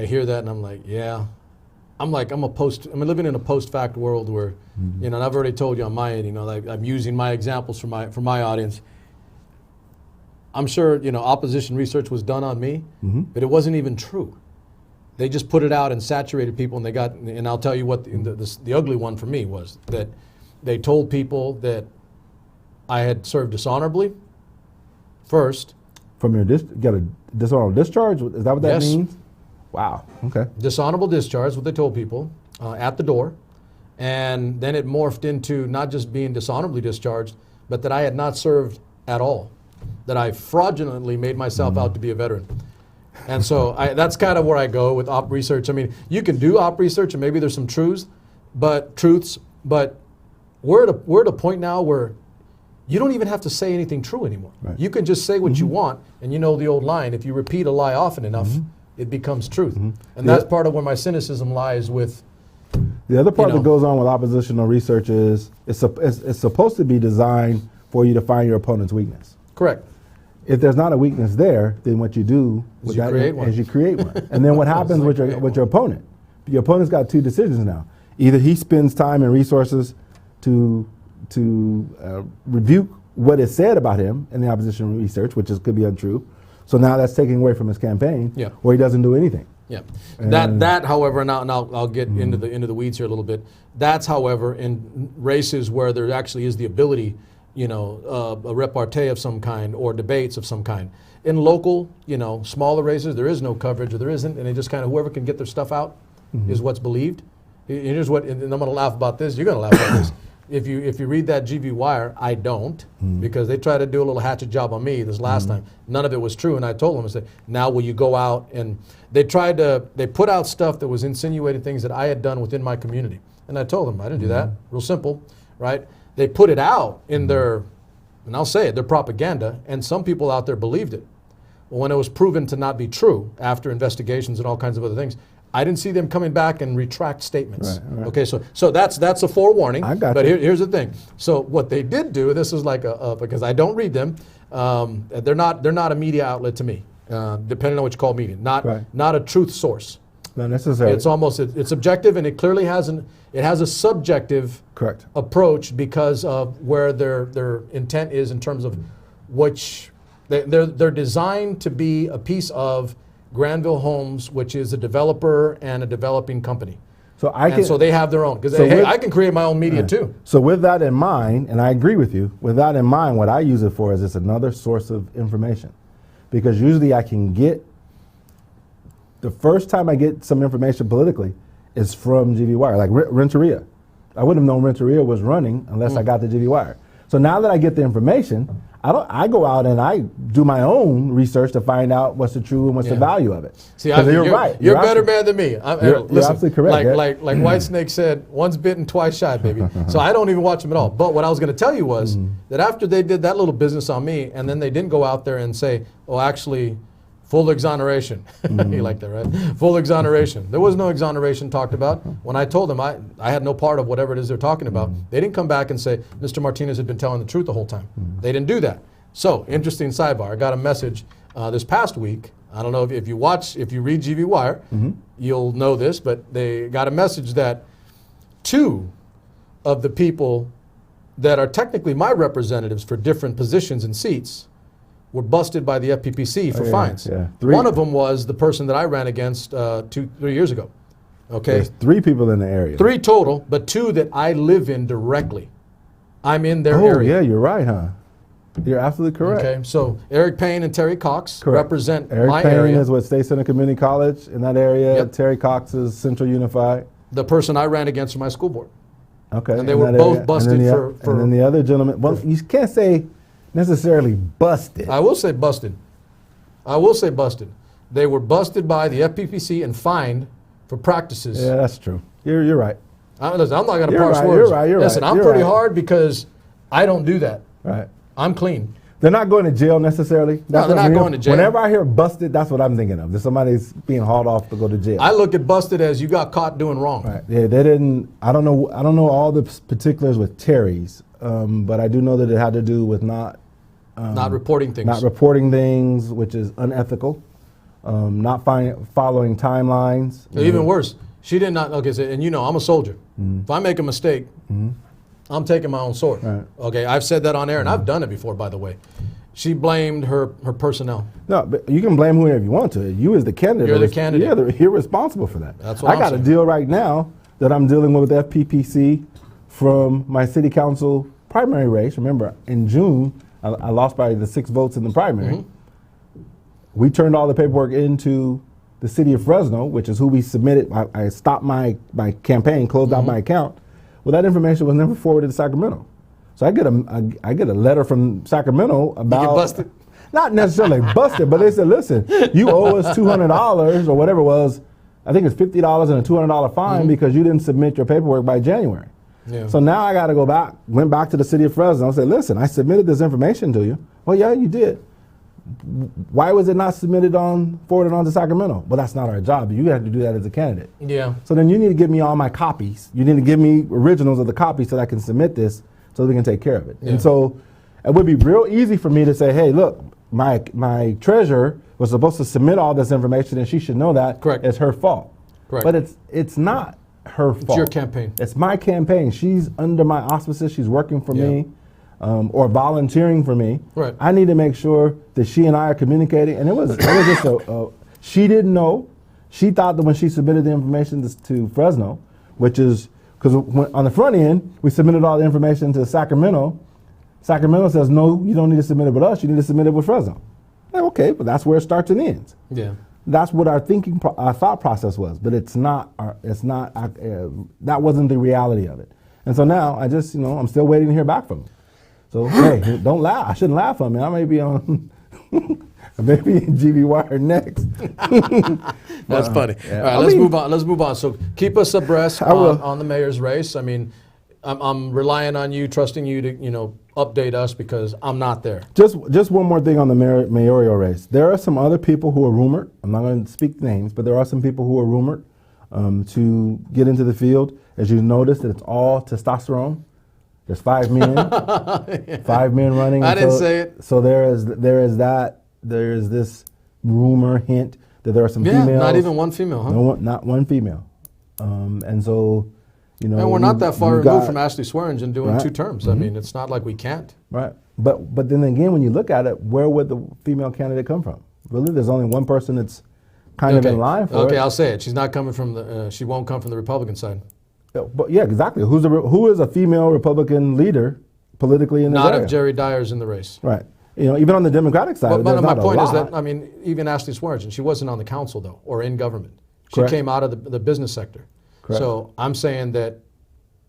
S2: hear that and I'm like, I'm living in a post-fact world where, and I've already told you on my end, like I'm using my examples for my audience. I'm sure, opposition research was done on me, but it wasn't even true. They just put it out and saturated people, and I'll tell you what the ugly one for me was, that they told people that I had served dishonorably first.
S3: From your you got a dishonorable discharge? Is that what that means? Wow. Okay.
S2: Dishonorable discharge, what they told people at the door, and then it morphed into not just being dishonorably discharged, but that I had not served at all, that I fraudulently made myself out to be a veteran. And so that's kind of where I go with op research. I mean, you can do op research and maybe there's some truths, but we're at a point now where you don't even have to say anything true anymore. Right. You can just say what you want, and the old line, if you repeat a lie often enough, it becomes truth. And that's part of where my cynicism lies with.
S3: The other part that goes on with oppositional research is it's supposed to be designed for you to find your opponent's weakness.
S2: Correct.
S3: If there's not a weakness there, then what you do is you create one. And then what happens with your opponent? Your opponent's got two decisions now. Either he spends time and resources to rebuke what is said about him in the opposition research, which could be untrue. So now that's taking away from his campaign, or he doesn't do anything.
S2: Yeah. That, however, and I'll get into the weeds here a little bit. That's, however, in races where there actually is the ability, a repartee of some kind or debates of some kind. In local, smaller races, there is no coverage, or there isn't, and they just kind of, whoever can get their stuff out is what's believed. Here's what, and I'm going to laugh about this. You're going to laugh about this. If you read that GV Wire, I don't, because they tried to do a little hatchet job on me this last time. None of it was true, and I told them, I said, now will you go out, and they put out stuff that was insinuating things that I had done within my community. And I told them, I didn't do that. Real simple, right? They put it out in their, and I'll say it, their propaganda, and some people out there believed it. Well, when it was proven to not be true after investigations and all kinds of other things, I didn't see them coming back and retract statements. Right. Okay, so that's a forewarning.
S3: I got
S2: but
S3: you.
S2: Here's the thing. So what they did do, this is like because I don't read them, they're not a media outlet to me, depending on what you call media. Not a truth source.
S3: Not necessarily.
S2: It's objective, and it clearly has a subjective approach because of where their intent is in terms of which They're designed to be a piece of Granville Homes, which is a developer and a developing company. So they have their own. Because hey, I can create my own media too.
S3: So with that in mind, and I agree with you, with that in mind, what I use it for is it's another source of information. Because usually I can get, the first time I get some information politically is from GV Wire, like Renteria. I wouldn't have known Renteria was running unless I got the GV Wire. So now that I get the information, I go out and I do my own research to find out what's the true and what's the value of it.
S2: See, you're right. You're a better man than me.
S3: You're absolutely correct.
S2: Like Whitesnake said, once bitten, twice shy, baby. So I don't even watch them at all. But what I was going to tell you was that after they did that little business on me, and then they didn't go out there and say, oh, actually, full exoneration. You like that, right? Full exoneration. There was no exoneration talked about. When I told them I had no part of whatever it is they're talking about, they didn't come back and say, Mr. Martinez had been telling the truth the whole time. They didn't do that. So, interesting sidebar. I got a message this past week. I don't know if you read GV Wire, you'll know this, but they got a message that 2 of the people that are technically my representatives for different positions and seats were busted by the FPPC for fines. Yeah. One of them was the person that I ran against 3 years ago. Okay.
S3: There's 3 people in the area.
S2: 3 total, but 2 that I live in directly. I'm in their area.
S3: Oh, yeah, you're right, huh? You're absolutely correct.
S2: Okay, so Eric Payne and Terry Cox represent
S3: Eric
S2: my
S3: Payne
S2: area.
S3: is with State Center Community College in that area. Yep. Terry Cox is Central Unified.
S2: The person I ran against for my school board.
S3: Okay.
S2: And they were both busted for...
S3: And then the other gentleman, well, you can't say necessarily busted.
S2: I will say busted. I will say busted. They were busted by the FPPC and fined for practices.
S3: Yeah, that's true. You're right.
S2: Listen, I'm not going to parse words. Listen, I'm pretty hard because I don't do that.
S3: Right.
S2: I'm clean.
S3: They're not going to jail necessarily.
S2: No, they're not going to jail.
S3: Whenever I hear busted, that's what I'm thinking of. That somebody's being hauled off to go to jail.
S2: I look at busted as you got caught doing wrong.
S3: Right. Yeah, they didn't. I don't know all the particulars with Terry's, but I do know that it had to do with not
S2: reporting things.
S3: Not reporting things, which is unethical. Not following timelines.
S2: Even worse, she did not. Okay, so, and you know, I'm a soldier. If I make a mistake, I'm taking my own sword. Right. Okay, I've said that on air, and I've done it before, by the way. She blamed her personnel.
S3: No, but you can blame whoever you want to. You as the candidate.
S2: You're the candidate.
S3: Yeah, you're responsible for that.
S2: That's what
S3: I got a deal right now that I'm dealing with FPPC from my city council primary race. Remember, in June, I lost by the 6 votes in the primary. We turned all the paperwork into the city of Fresno, which is who we submitted. I stopped my campaign, closed out my account. Well, that information was never forwarded to Sacramento. So I get a letter from Sacramento about... You get busted? Not necessarily busted, but they said, listen, you owe us $200 or whatever it was. I think it's $50 and a $200 fine because you didn't submit your paperwork by January. Yeah. So now I got to go back, went back to the city of Fresno and said, listen, I submitted this information to you. Well, yeah, you did. Why was it not forwarded on to Sacramento? Well, that's not our job. You have to do that as a candidate.
S2: Yeah.
S3: So then you need to give me all my copies. You need to give me originals of the copies so that I can submit this so that we can take care of it. Yeah. And so it would be real easy for me to say, hey, look, my treasurer was supposed to submit all this information and she should know that.
S2: Correct.
S3: It's her fault.
S2: Correct.
S3: But it's not her fault.
S2: It's your campaign.
S3: It's my campaign. She's under my auspices. She's working for me. Or volunteering for me. Right. I need to make sure that she and I are communicating. And it was just she didn't know. She thought that when she submitted the information to Fresno, which is, because on the front end, we submitted all the information to Sacramento. Sacramento says, no, you don't need to submit it with us. You need to submit it with Fresno. Like, okay, but that's where it starts and ends. Yeah. That's what our thought process was. But that wasn't the reality of it. And so now I just, I'm still waiting to hear back from them. So, hey, don't laugh. I shouldn't laugh on me. I may be on, maybe in GV Wire next.
S2: That's funny. Yeah. All right, let's move on. Let's move on. So keep us abreast on the mayor's race. I mean, I'm relying on you, trusting you to, update us because I'm not there.
S3: Just one more thing on the mayoral race. There are some other people who are rumored. I'm not going to speak names, but there are some people who are rumored to get into the field. As you notice, that it's all testosterone. There's 5 men, 5 men running.
S2: I didn't say it.
S3: So there is this rumor hint that there are some females.
S2: Not even one female, huh?
S3: No, not one female. And so,
S2: and we're not that far removed from Ashley Swearingen doing 2 terms. I mean, it's not like we can't.
S3: Right. But then again, when you look at it, where would the female candidate come from? Really, there's only one person that's kind of in line for it.
S2: Okay, I'll say it. She's not coming from the. She won't come from the Republican side.
S3: But yeah, exactly. Who is a female Republican leader politically in this
S2: Not
S3: area?
S2: if Jerry Dyer's in the race.
S3: Right. Even on the Democratic side,
S2: But my
S3: not
S2: point
S3: a
S2: is
S3: lot.
S2: that, I mean, even Ashley Swearengin, she wasn't on the council, though, or in government. She
S3: Correct.
S2: came out of the business sector.
S3: Correct.
S2: So I'm saying that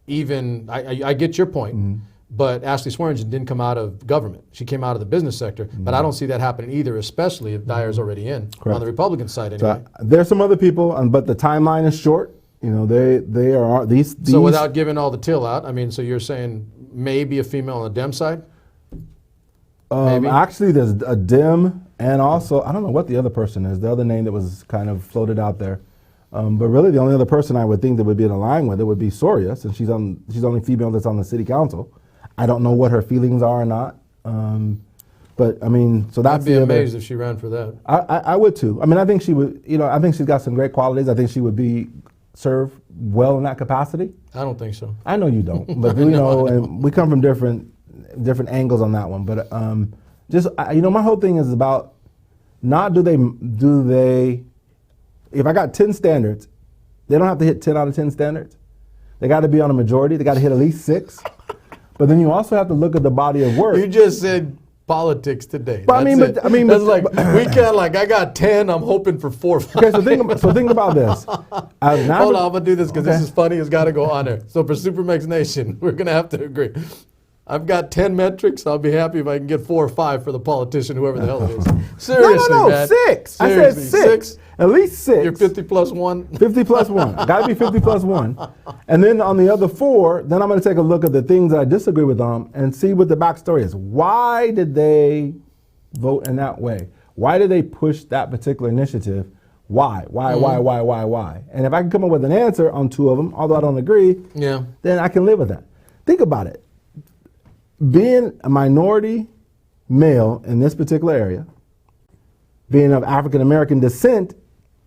S2: even, I get your point,
S3: Mm-hmm.
S2: but Ashley Swearengin didn't come out of government. She came out of the business sector, but I don't see that happening either, especially if Dyer's already in,
S3: Correct.
S2: on the Republican side anyway.
S3: So there's some other people, but the timeline is short. They are these.
S2: So without giving all the till out, I mean, so you're saying maybe a female on the Dem side? Maybe?
S3: Actually, there's a Dem, and also I don't know what the other person is. The other name that was kind of floated out there, but really the only other person I would think that would be in line with it would be Soria, since she's the only female that's on the city council. I don't know what her feelings are or not, but I mean, so that's
S2: I'd be amazed if she ran for that.
S3: I would too. I mean, I think she would. I think she's got some great qualities. I think she would serve well in that capacity.
S2: I don't think so.
S3: I know you don't, but and we come from different angles on that one. But my whole thing is about not do they. If I got 10 standards, they don't have to hit 10 out of 10 standards. They got to be on a majority. They got to hit at least 6. But then you also have to look at the body of work.
S2: You just said politics today.
S3: But
S2: that's we can't I got 10. I'm hoping for 4.
S3: Okay, so think about this.
S2: Hold on, I'm gonna do this because this is funny. It's got to go on there. So for SuperMex Nation, we're gonna have to agree. I've got 10 metrics. I'll be happy if I can get 4 or 5 for the politician, whoever the hell it is. Seriously,
S3: no,
S2: man.
S3: 6.
S2: Seriously,
S3: I said 6. At least 6.
S2: You're 50 plus 1.
S3: 50 plus 1. Got to be 50 plus 1. And then on the other 4, then I'm going to take a look at the things that I disagree with them and see what the backstory is. Why did they vote in that way? Why did they push that particular initiative? Why? Why? And if I can come up with an answer on 2 of them, although I don't agree, then I can live with that. Think about it. Being a minority male in this particular area, being of African American descent,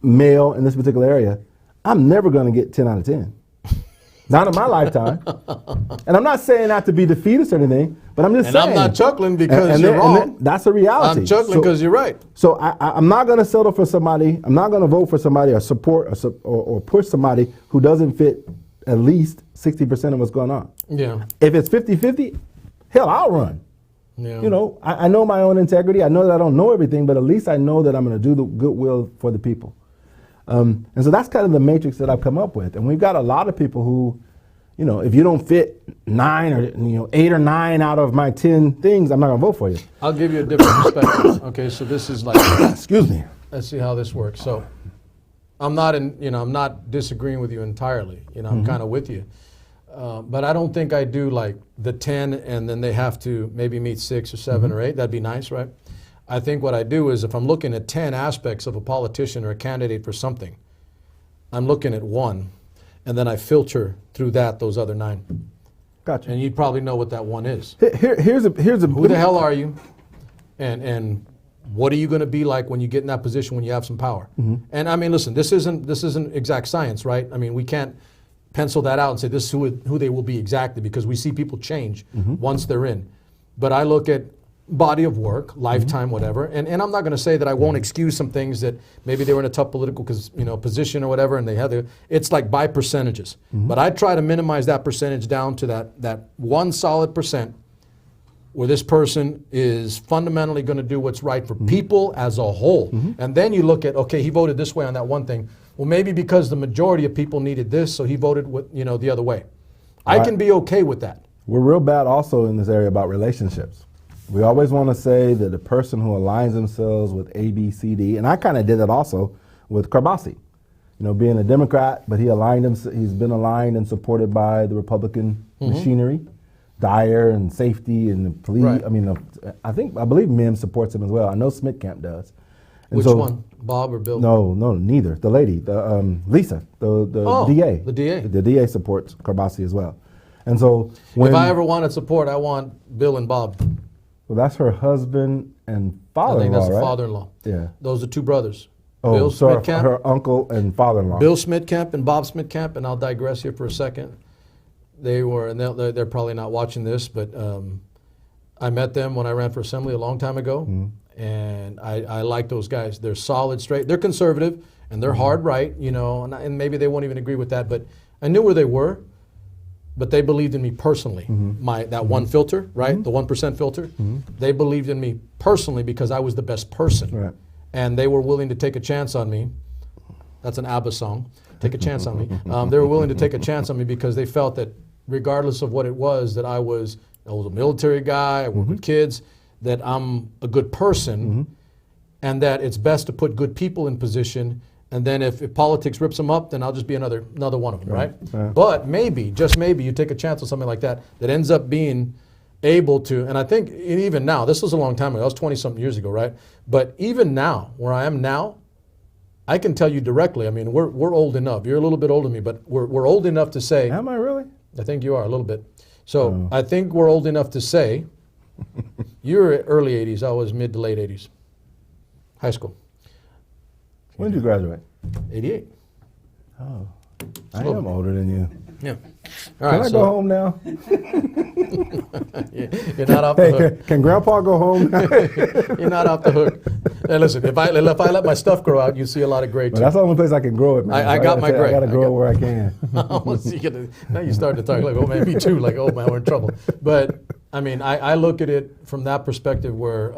S3: male in this particular area, I'm never going to get 10 out of 10. Not in my lifetime. And I'm not saying that to be defeatist or anything, but I'm just saying.
S2: And I'm not chuckling because you're wrong.
S3: That's a reality.
S2: I'm chuckling because you're right.
S3: So I'm not going to settle for somebody. I'm not going to vote for somebody or support or push somebody who doesn't fit at least 60% of what's going on.
S2: Yeah.
S3: If it's 50-50, hell, I'll run.
S2: Yeah.
S3: I know my own integrity. I know that I don't know everything, but at least I know that I'm going to do the goodwill for the people. And so that's kind of the matrix that I've come up with. And we've got a lot of people who, if you don't fit 9 or 8 or 9 out of my 10 things, I'm not going to vote for you.
S2: I'll give you a different perspective. Okay, so this is like,
S3: excuse me.
S2: Let's see how this works. So I'm not disagreeing with you entirely. I'm kind of with you. But I don't think I do like the 10 and then they have to maybe meet 6 or 7 or 8. That'd be nice, right? I think what I do is if I'm looking at 10 aspects of a politician or a candidate for something, I'm looking at 1 and then I filter through those other 9.
S3: Gotcha.
S2: And you probably know what that 1 is.
S3: Here's a
S2: Who the hell are you? And what are you going to be like when you get in that position when you have some power? And I mean, listen, this isn't exact science, right? I mean, we can't pencil that out and say this is who they will be exactly because we see people change once they're in. But I look at body of work, lifetime, whatever, and I'm not going to say that I won't excuse some things that maybe they were in a tough political position or whatever, and they had it's like by percentages. But I try to minimize that percentage down to that 1 solid percent where this person is fundamentally going to do what's right for people as a whole. And then you look at, okay, he voted this way on that one thing. Well, maybe because the majority of people needed this, so he voted the other way. I can be okay with that.
S3: We're real bad also in this area about relationships. We always want to say that the person who aligns themselves with A, B, C, D, and I kind of did that also with Karbasi. Being a Democrat, but he's been aligned and supported by the Republican machinery, Dyer and safety and the police.
S2: Right.
S3: I mean, I believe Mims supports him as well. I know Smith-Camp does. And
S2: Which one, Bob or Bill?
S3: No, neither. The lady, Lisa, the DA.
S2: The DA.
S3: The DA supports Karbasi as well. And so
S2: if I ever wanted support, I want Bill and Bob.
S3: Well, that's her husband and father-in-law,
S2: I think that's
S3: right?
S2: the father-in-law.
S3: Yeah.
S2: Those are 2 brothers.
S3: Oh,
S2: Bill
S3: so
S2: Smith-Camp,
S3: her uncle and father-in-law.
S2: Bill Smith-Camp and Bob Smith-Camp, and I'll digress here for a second. They were, and they're probably not watching this, but I met them when I ran for assembly a long time ago, and I like those guys. They're solid, straight. They're conservative, and they're hard right, you know, and maybe they won't even agree with that, but I knew where they were, but they believed in me personally. That one filter, right, the 1% filter, they believed in me personally because I was the best person.
S3: Right.
S2: And they were willing to take a chance on me. That's an ABBA song, take a chance on me. They were willing to take a chance on me because they felt that regardless of what it was, that I was a military guy, I work with kids, that I'm a good person, and that it's best to put good people in position, and then if politics rips them up, then I'll just be another one of them, right? But maybe, just maybe, you take a chance on something like that ends up being able to, and I think even now, this was a long time ago, that was 20-something years ago, right? But even now, where I am now, I can tell you directly, I mean, we're old enough. You're a little bit older than me, but we're old enough to say.
S3: Am I really?
S2: I think you are a little bit. So I think we're old enough to say, you're early 80s, I was mid to late 80s. High school.
S3: When did you graduate?
S2: 88.
S3: Oh, I am older than you.
S2: Yeah. All
S3: Can I go home now?
S2: You're not off the hook.
S3: Can Grandpa go home now?
S2: You're not off the hook. Hey, listen, if I let my stuff grow out, you see a lot of gray too.
S3: But that's the only place I can grow it, man.
S2: I got my gray.
S3: I got to grow it where I can.
S2: Now you're starting to talk like, oh man, me too. Like, oh man, we're in trouble. But I mean, I look at it from that perspective where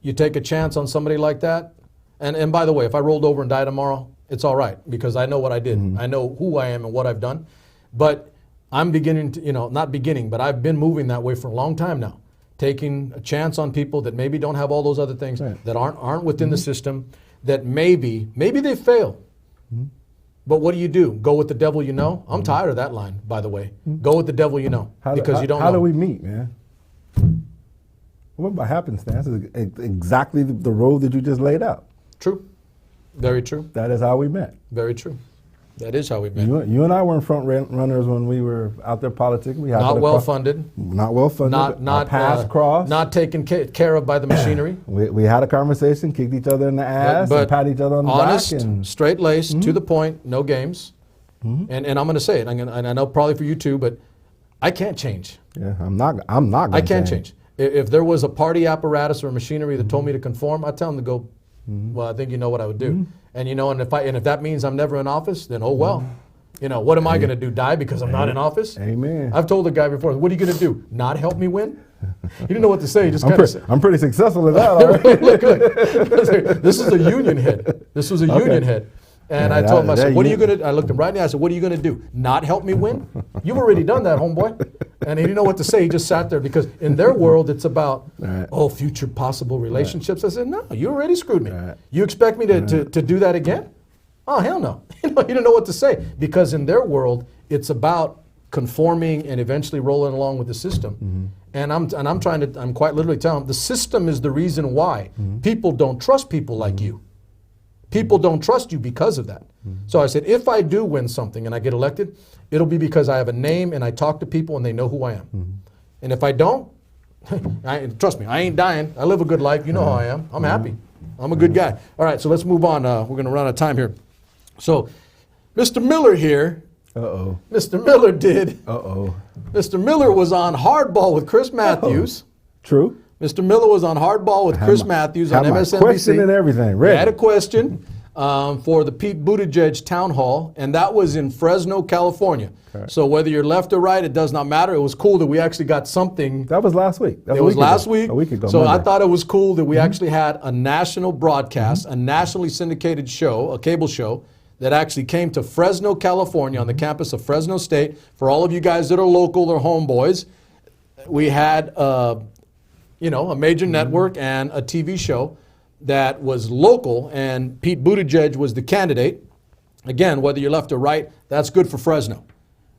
S2: you take a chance on somebody like that. And by the way, if I rolled over and died tomorrow, it's all right because I know what I did. I know who I am and what I've done. But I'm beginning to, not beginning, but I've been moving that way for a long time now. Taking a chance on people that maybe don't have all those other things, that aren't within the system, that maybe they fail. But what do? Go with the devil you know? I'm tired of that line, by the way. Go with the devil you know, because you don't know.
S3: How do we meet, man? What about happenstance? It's exactly the road that you just laid out.
S2: True. Very true.
S3: That is how we met.
S2: Very true. That is how we met.
S3: You and I weren't front runners when we were out there politicking. We had
S2: not well funded.
S3: Not well funded.
S2: Not
S3: paths crossed.
S2: Not taken care of by the machinery.
S3: We had a conversation, kicked each other in the ass, and pat each other on the
S2: honest,
S3: back.
S2: Honest, straight-laced, to the point, no games. And I'm going to say it. And I know probably for you too, but I can't change.
S3: Yeah, I'm not going to
S2: I can't change. If there was a party apparatus or machinery that told me to conform, I'd tell them to go. Well, I think you know what I would do. And and if that means I'm never in office, then oh well. What am I going to do? Die because I'm not in office?
S3: Amen.
S2: I've told the guy before, what are you going to do? Not help me win? You didn't know what to say. You just kind of say.
S3: I'm pretty successful at that. All right.
S2: Look. This is a union head. This was a union head. And I told him, I said, what are you going to, I looked him right in the eye, I said, what are you going to do? Not help me win? You've already done that, homeboy. And he didn't know what to say. He just sat there because in their world, it's about, future possible relationships. I said, no, you already screwed me. You expect me to do that again? Oh, hell no. You don't know what to say. Because in their world, it's about conforming and eventually rolling along with the system. And I'm quite literally telling them, the system is the reason why people don't trust people like you. People don't trust you because of that. So I said, if I do win something and I get elected, it'll be because I have a name and I talk to people and they know who I am. And if I don't, trust me, I ain't dying. I live a good life. You know how I am. I'm happy. I'm a good guy. All right, so let's move on. We're going to run out of time here. So Mr. Miller here. Mr. Miller did. Mr. Miller was on Hardball with Chris Matthews.
S3: True.
S2: Mr. Miller was on Hardball with Chris Matthews on MSNBC.
S3: Question and everything. Ready.
S2: He had a question for the Pete Buttigieg town hall, and that was in Fresno, California. Correct. So whether you're left or right, it does not matter. It was cool that we actually got something.
S3: That was last week.
S2: It was last week.
S3: A week ago.
S2: So Monday. I thought it was cool that we actually had a national broadcast, a nationally syndicated show, a cable show, that actually came to Fresno, California, on the campus of Fresno State. For all of you guys that are local or homeboys, we had a major network and a TV show that was local, and Pete Buttigieg was the candidate. Again, whether you're left or right, that's good for Fresno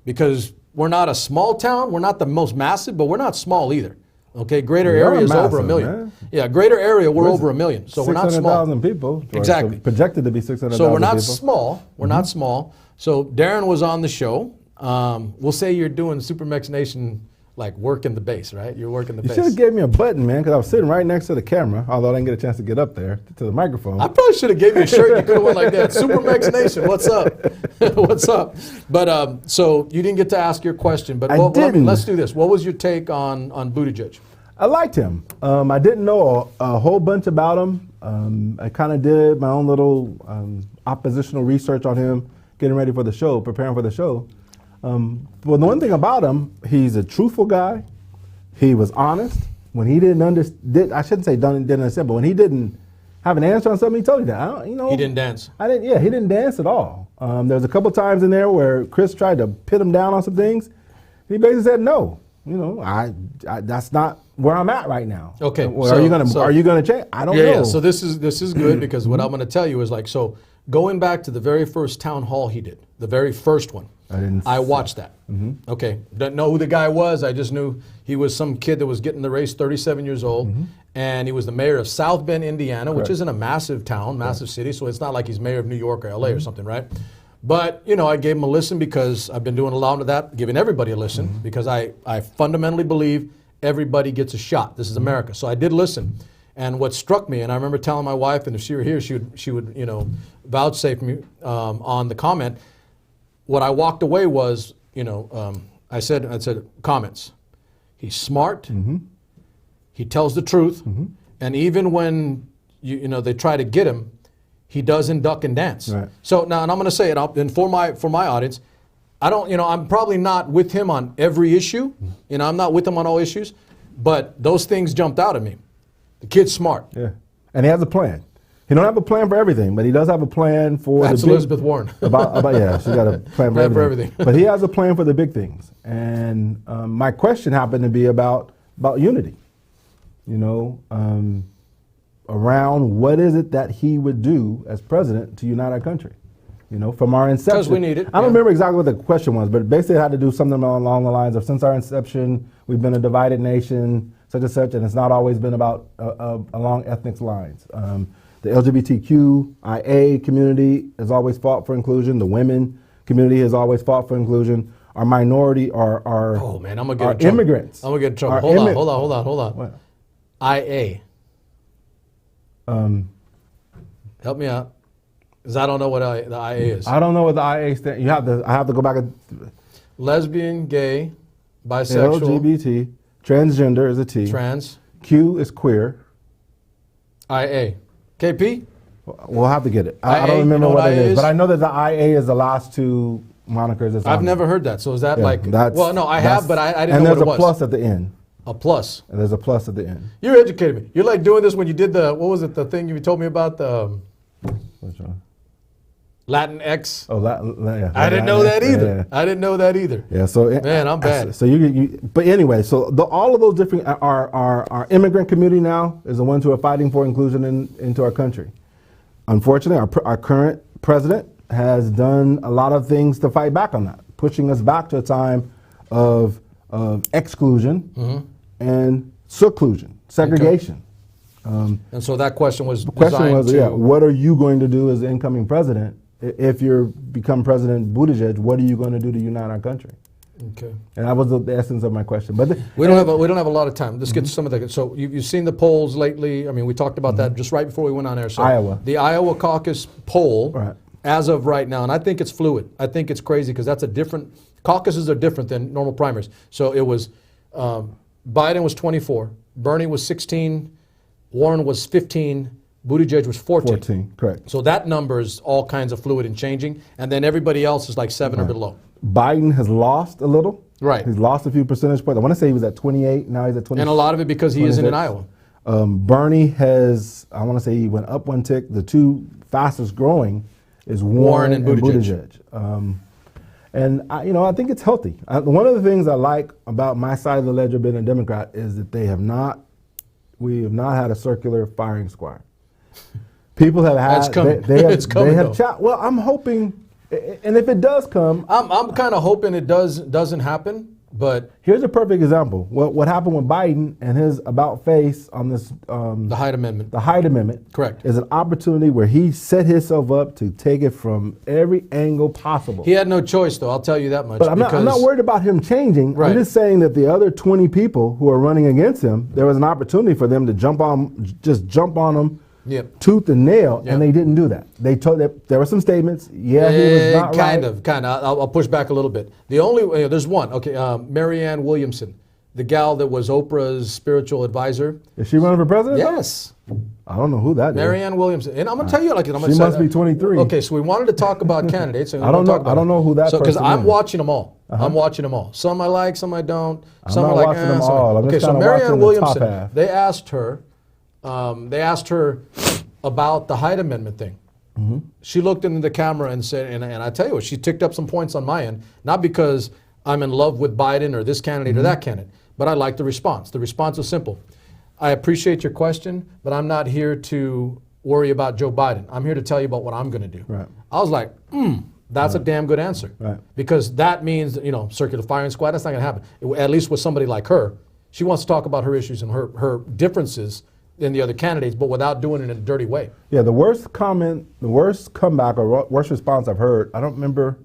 S2: because we're not a small town. We're not the most massive, but we're not small either. Okay, greater area is over 1 million. Man. Yeah, greater area, we're over 1 million. So we're not small.
S3: 600,000 people.
S2: Exactly.
S3: Projected to be 600,000
S2: people. So we're not
S3: people.
S2: small. We're not small. So Darren was on the show. We'll say you're doing SuperMex Nation like working the bass, right? You're working the
S3: You
S2: bass.
S3: should have gave me a button, man, because I was sitting right next to the camera, although I didn't get a chance to get up there to the microphone.
S2: I probably should have gave you a shirt. You could have went like that. SuperMex Nation, what's up? What's up? But so you didn't get to ask your question. But let's do this. What was your take on Buttigieg?
S3: I liked him. I didn't know a whole bunch about him. I kind of did my own little oppositional research on him, getting ready for the show, preparing for the show. Well, the one thing about him, he's a truthful guy. He was honest. When he didn't understand, I shouldn't say didn't understand, but when he didn't have an answer on something, he told you that. He
S2: didn't dance.
S3: He didn't dance at all. There was a couple times in there where Chris tried to pin him down on some things. He basically said, no, I that's not where I'm at right now.
S2: Okay.
S3: Well, are you gonna change? I don't know.
S2: Yeah. So this is good because what I'm going to tell you is like, so going back to the very first town hall he did, the very first one. I watched that. Okay. Didn't know who the guy was. I just knew he was some kid that was getting the race, 37 years old. And he was the mayor of South Bend, Indiana, which isn't a massive town, massive city. So it's not like he's mayor of New York or LA or something, right? But, I gave him a listen because I've been doing a lot of that, giving everybody a listen because I fundamentally believe everybody gets a shot. This is America. So I did listen. And what struck me, and I remember telling my wife, and if she were here, she would vouchsafe me on the comment. What I walked away was, I said comments. He's smart. He tells the truth, and even when they try to get him, he doesn't duck and dance. Right. So now, and I'm going to say it, and for my audience, I don't, I'm probably not with him on every issue. I'm not with him on all issues, but those things jumped out at me. The kid's smart. Yeah,
S3: and he has a plan. He don't have a plan for everything, but he does have a plan for
S2: That's Elizabeth Warren.
S3: Yeah, she's got a plan for everything. But he has a plan for the big things. And my question happened to be about unity. Around what is it that he would do as president to unite our country? From our inception.
S2: Because we need it.
S3: I don't remember exactly what the question was, but basically it had to do something along the lines of, since our inception, we've been a divided nation, such and such, and it's not always been about along ethnic lines. The LGBTQIA community has always fought for inclusion. The women community has always fought for inclusion. Our minority are
S2: oh man, I'm gonna get in trouble.
S3: Immigrants.
S2: I'm gonna get in trouble. Hold on. What? IA. Help me out, because I don't know what the IA is.
S3: I don't know what the IA stands. I have to go back.
S2: Lesbian, gay, bisexual.
S3: LGBT, transgender is a T.
S2: Trans.
S3: Q is queer.
S2: IA. KP?
S3: We'll have to get it. I don't remember what it is, but I know that the IA is the last two monikers.
S2: I've never heard that. So is that well, no, I have, but I didn't know what it was.
S3: And there's a plus at the end.
S2: A plus?
S3: And there's a plus at the end.
S2: You educated me. You're like doing this when you did the thing you told me about, the
S3: Which one?
S2: Latin X.
S3: Oh, yeah.
S2: I didn't know that either. Yeah. I didn't know that either.
S3: Yeah. So
S2: man, I'm bad.
S3: So but anyway, so all of those different our immigrant community now is the ones who are fighting for inclusion into our country. Unfortunately, our current president has done a lot of things to fight back on that, pushing us back to a time of exclusion and seclusion, segregation.
S2: Okay. And so that question was
S3: what are you going to do as the incoming president? If you become President Buttigieg, what are you going to do to unite our country?
S2: Okay.
S3: And that was the essence of my question. But
S2: we don't have a lot of time. Let's get to some of the. So you've seen the polls lately. I mean, we talked about that just right before we went on air. So
S3: Iowa.
S2: The Iowa caucus poll, as of right now, and I think it's fluid. I think it's crazy because that's a different. Caucuses are different than normal primaries. So it was Biden was 24, Bernie was 16, Warren was 15. Buttigieg was 14.
S3: 14, correct.
S2: So that number is all kinds of fluid and changing, and then everybody else is like 7 or below.
S3: Biden has lost a little.
S2: Right.
S3: He's lost a few percentage points. I want to say he was at 28, now he's at 20.
S2: And a lot of it because he isn't in Iowa.
S3: Bernie has, I want to say he went up one tick. The two fastest growing is Warren and Buttigieg. And I think it's healthy. One of the things I like about my side of the ledger being a Democrat is that we have not had a circular firing squad. People have had.
S2: That's coming.
S3: They have,
S2: it's coming.
S3: Well, I'm hoping, and if it does come,
S2: I'm kind of hoping it doesn't happen But
S3: here's a perfect example. What happened with Biden and his about face on this
S2: the Hyde Amendment.
S3: the Hyde Amendment,
S2: Correct.
S3: is an opportunity where he set himself up to take it from every angle possible.
S2: He had no choice, though. I'll tell you that much.
S3: But I'm not worried about him changing.
S2: Right.
S3: I'm just saying that the other 20 people who are running against him, there was an opportunity for them to jump on him.
S2: Yep.
S3: Tooth and nail,
S2: Yep.
S3: and they didn't do that. They told that there were some statements. Yeah, he was not
S2: kind
S3: right.
S2: of. I'll push back a little bit. The only there's one. Okay, Marianne Williamson, the gal that was Oprah's spiritual advisor.
S3: Is she running for president?
S2: Yes,
S3: I don't know who that is.
S2: Marianne Williamson, and I'm gonna tell you like I'm gonna
S3: She
S2: say
S3: must be 23.
S2: Okay, so we wanted to talk about candidates. And
S3: I don't know. I don't know who that.
S2: So because
S3: person
S2: I'm
S3: is.
S2: watching them all. I'm watching them all. Some I like, some I don't. Some
S3: not
S2: are like,
S3: watching them
S2: some-
S3: all. I'm
S2: okay,
S3: just
S2: so
S3: kinda
S2: Marianne
S3: watching the top
S2: Williamson,
S3: half.
S2: they asked her about the Hyde Amendment thing.
S3: Mm-hmm.
S2: She looked into the camera and said, and I tell you what, she ticked up some points on my end, not because I'm in love with Biden or this candidate
S3: Mm-hmm.
S2: or that candidate, but I like the response. The response was simple. I appreciate your question, but I'm not here to worry about Joe Biden. I'm here to tell you about what I'm going to do.
S3: Right.
S2: I was like, that's a damn good answer.
S3: Right.
S2: Because that means, circular firing squad, that's not going to happen. At least with somebody like her. She wants to talk about her issues and her differences than the other candidates, but without doing it in a dirty way.
S3: Yeah, the worst comment, the worst comeback or worst response I've heard, I don't remember,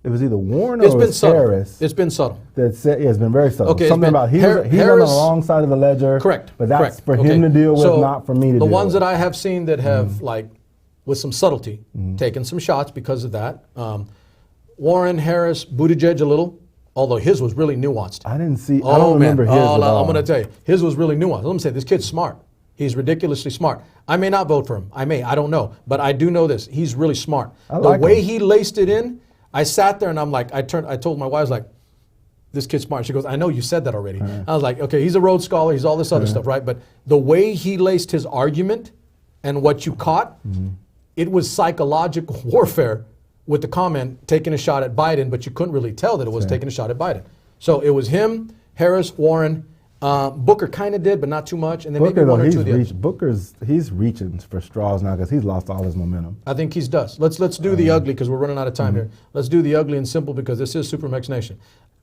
S3: it was either Warren or
S2: It's been subtle.
S3: Harris.
S2: It's been subtle.
S3: That said, yeah, it's been very subtle.
S2: Okay, it's
S3: Something
S2: been
S3: about he's on the
S2: Harris-
S3: wrong side of the ledger.
S2: Correct.
S3: But that's
S2: correct.
S3: for him to deal with,
S2: So
S3: not for me to
S2: the
S3: deal
S2: ones
S3: with.
S2: that I have seen that have, like, with some subtlety, taken some shots because of that. Warren, Harris, Buttigieg a little, although his was really nuanced.
S3: I didn't see, I don't remember his at all.
S2: I'm going to tell you, his was really nuanced. Let me say, this kid's smart. He's ridiculously smart. I may not vote for him. I don't know. But I do know this. He's really smart.
S3: I
S2: The
S3: like
S2: way
S3: him.
S2: he laced it in, I sat there and I'm like, I told my wife, I was like, this kid's smart. She goes, I know you said that already. I was like, okay, he's a Rhodes Scholar. He's all this other stuff, right? But the way he laced his argument and what you caught, it was psychological warfare with the comment taking a shot at Biden, but you couldn't really tell that it was taking a shot at Biden. So it was him, Harris, Warren. Booker kind of did, but not too much. And then
S3: Booker,
S2: maybe one
S3: though,
S2: or two of the others.
S3: he's reaching for straws now because he's lost all his momentum.
S2: I think he does. Let's do the ugly because we're running out of time here. Let's do the ugly and simple because this is SuperMex Nation.